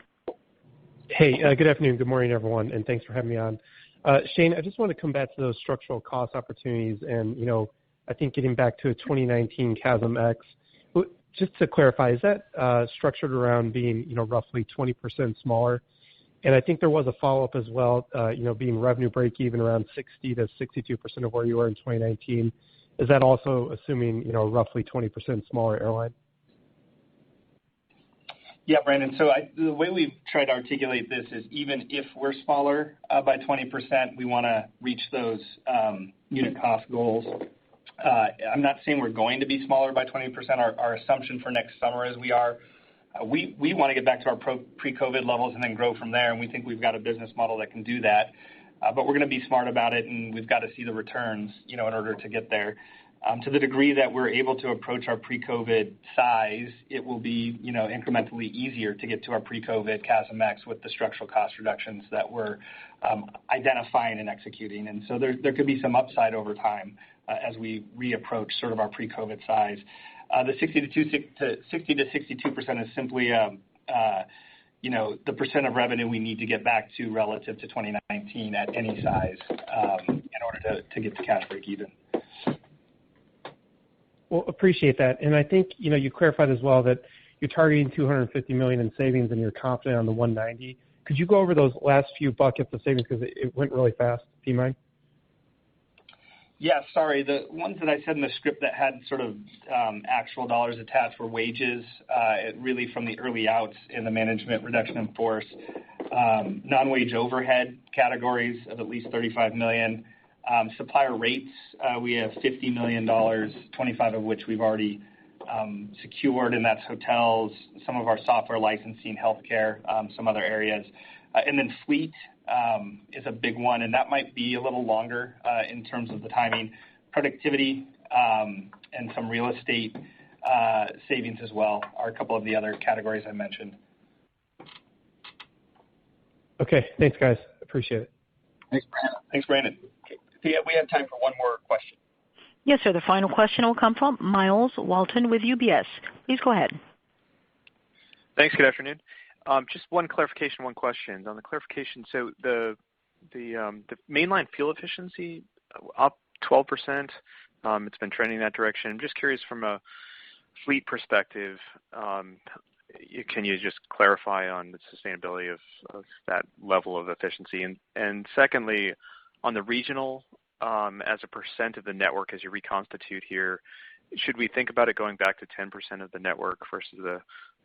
Hey, good afternoon. Good morning, everyone, and thanks for having me on. Shane, I just want to come back to those structural cost opportunities and, I think getting back to a 2019 CASM-X. Just to clarify, is that structured around being, roughly 20% smaller? And I think there was a follow-up as well, being revenue break even around 60 to 62% of where you were in 2019. Is that also assuming, roughly 20% smaller airline? Yeah, Brandon. So the way we've tried to articulate this is even if we're smaller by 20%, we want to reach those unit cost goals. I'm not saying we're going to be smaller by 20%. Our assumption for next summer is we are. We want to get back to our pre-COVID levels and then grow from there, and we think we've got a business model that can do that. But we're going to be smart about it, and we've got to see the returns, in order to get there. To the degree that we're able to approach our pre-COVID size, it will be, incrementally easier to get to our pre-COVID CASM-X with the structural cost reductions that we're identifying and executing. And so there could be some upside over time as we reapproach sort of our pre-COVID size. The 60 to 62% is simply, the percent of revenue we need to get back to relative to 2019 at any size in order to get to cash break even. Well, appreciate that. And I think, you clarified as well that you're targeting $250 million in savings and you're confident on the 190. Could you go over those last few buckets of savings because it went really fast? Do you mind? Yeah, sorry. The ones that I said in the script that had sort of actual dollars attached were wages, really from the early outs in the management reduction in force, non-wage overhead categories of at least $35 million. Supplier rates, we have $50 million, 25 of which we've already secured, and that's hotels, some of our software licensing, healthcare, some other areas. And then fleet is a big one, and that might be a little longer in terms of the timing. Productivity and some real estate savings as well are a couple of the other categories I mentioned. Okay, thanks, guys. Appreciate it. Thanks, Brandon. Thanks, Brandon. Okay. Thea, we have time for one more question. Yes, sir. The final question will come from Miles Walton with UBS. Please go ahead. Thanks. Good afternoon. Just one clarification, one question. On the clarification, so the mainline fuel efficiency up 12%. It's been trending that direction. I'm just curious from a fleet perspective, can you just clarify on the sustainability of that level of efficiency? And secondly, on the regional, as a percent of the network as you reconstitute here, should we think about it going back to 10% of the network versus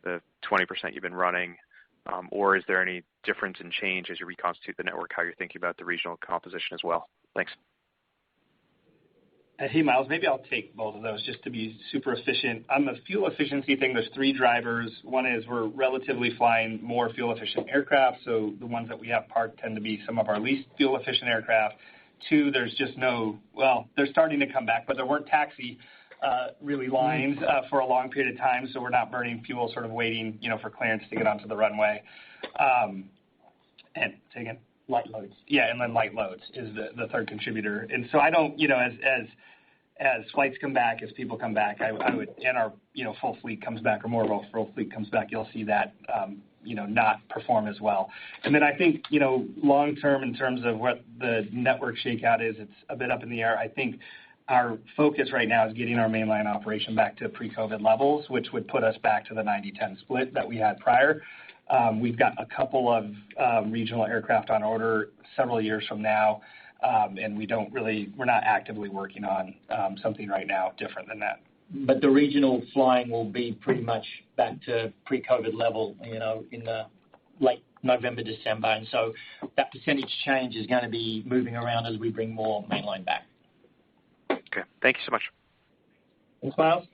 the 20% you've been running? Or is there any difference in change as you reconstitute the network, how you're thinking about the regional composition as well? Thanks. Hey, Miles, maybe I'll take both of those just to be super efficient. On the fuel efficiency thing, there's three drivers. One is we're relatively flying more fuel-efficient aircraft, so the ones that we have parked tend to be some of our least fuel-efficient aircraft. Two, there's just they're starting to come back, but there weren't taxi really lines for a long period of time, so we're not burning fuel sort of waiting, for clearance to get onto the runway. And say again? Light loads. Yeah, and then light loads is the third contributor. And so I don't, as flights come back, as people come back, I would, and our, full fleet comes back, or more of our full fleet comes back, you'll see that, not perform as well. And then I think, long term in terms of what the network shakeout is, it's a bit up in the air. I think our focus right now is getting our mainline operation back to pre-COVID levels, which would put us back to the 90-10 split that we had prior. We've got a couple of regional aircraft on order several years from now, and we're not actively working on something right now different than that. But the regional flying will be pretty much back to pre-COVID level, in the late November, December. And so that percentage change is going to be moving around as we bring more mainline back. Okay. Thank you so much. Thanks, Miles.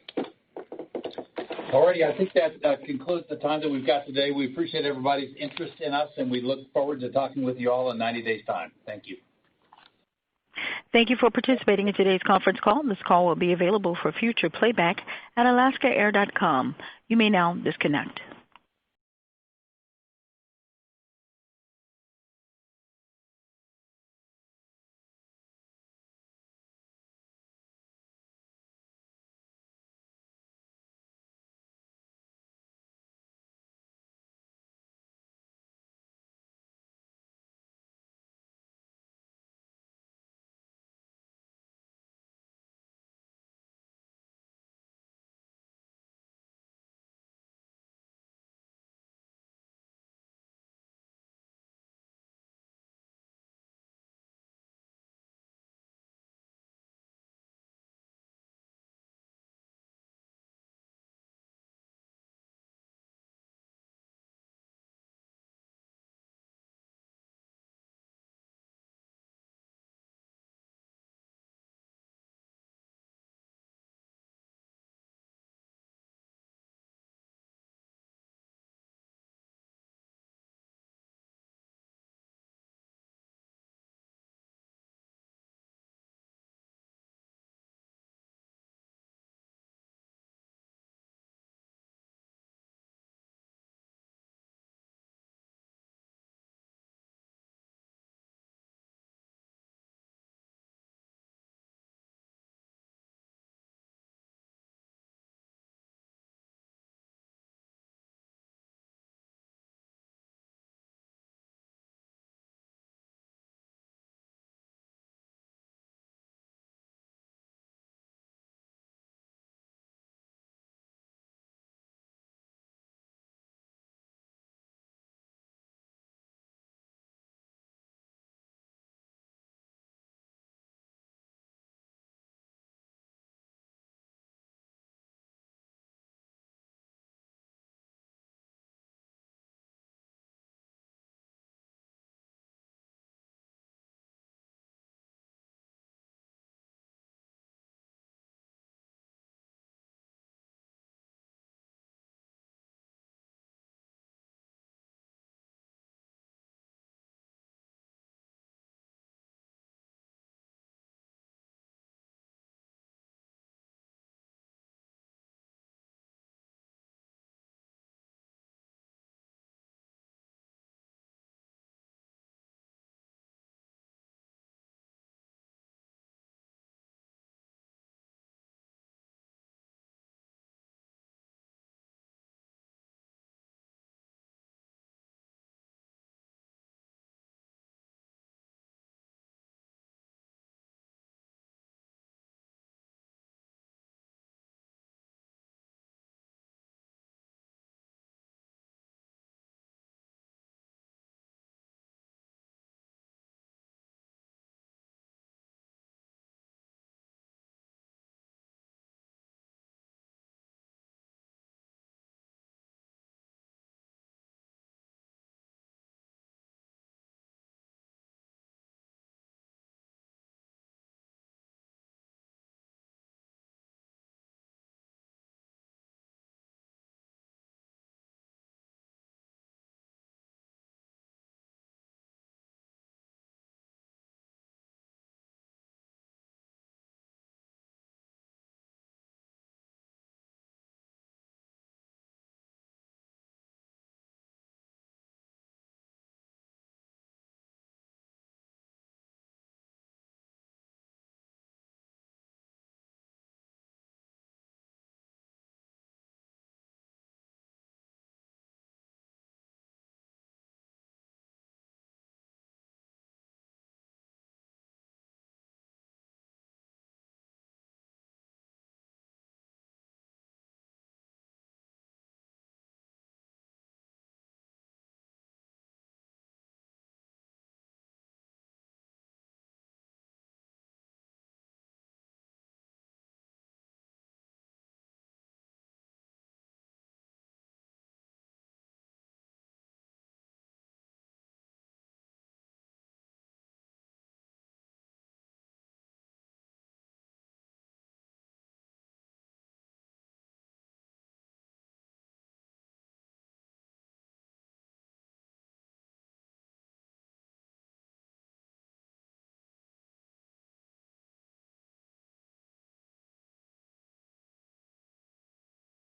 Alrighty, I think that concludes the time that we've got today. We appreciate everybody's interest in us, and we look forward to talking with you all in 90 days' time. Thank you. Thank you for participating in today's conference call. This call will be available for future playback at alaskaair.com. You may now disconnect.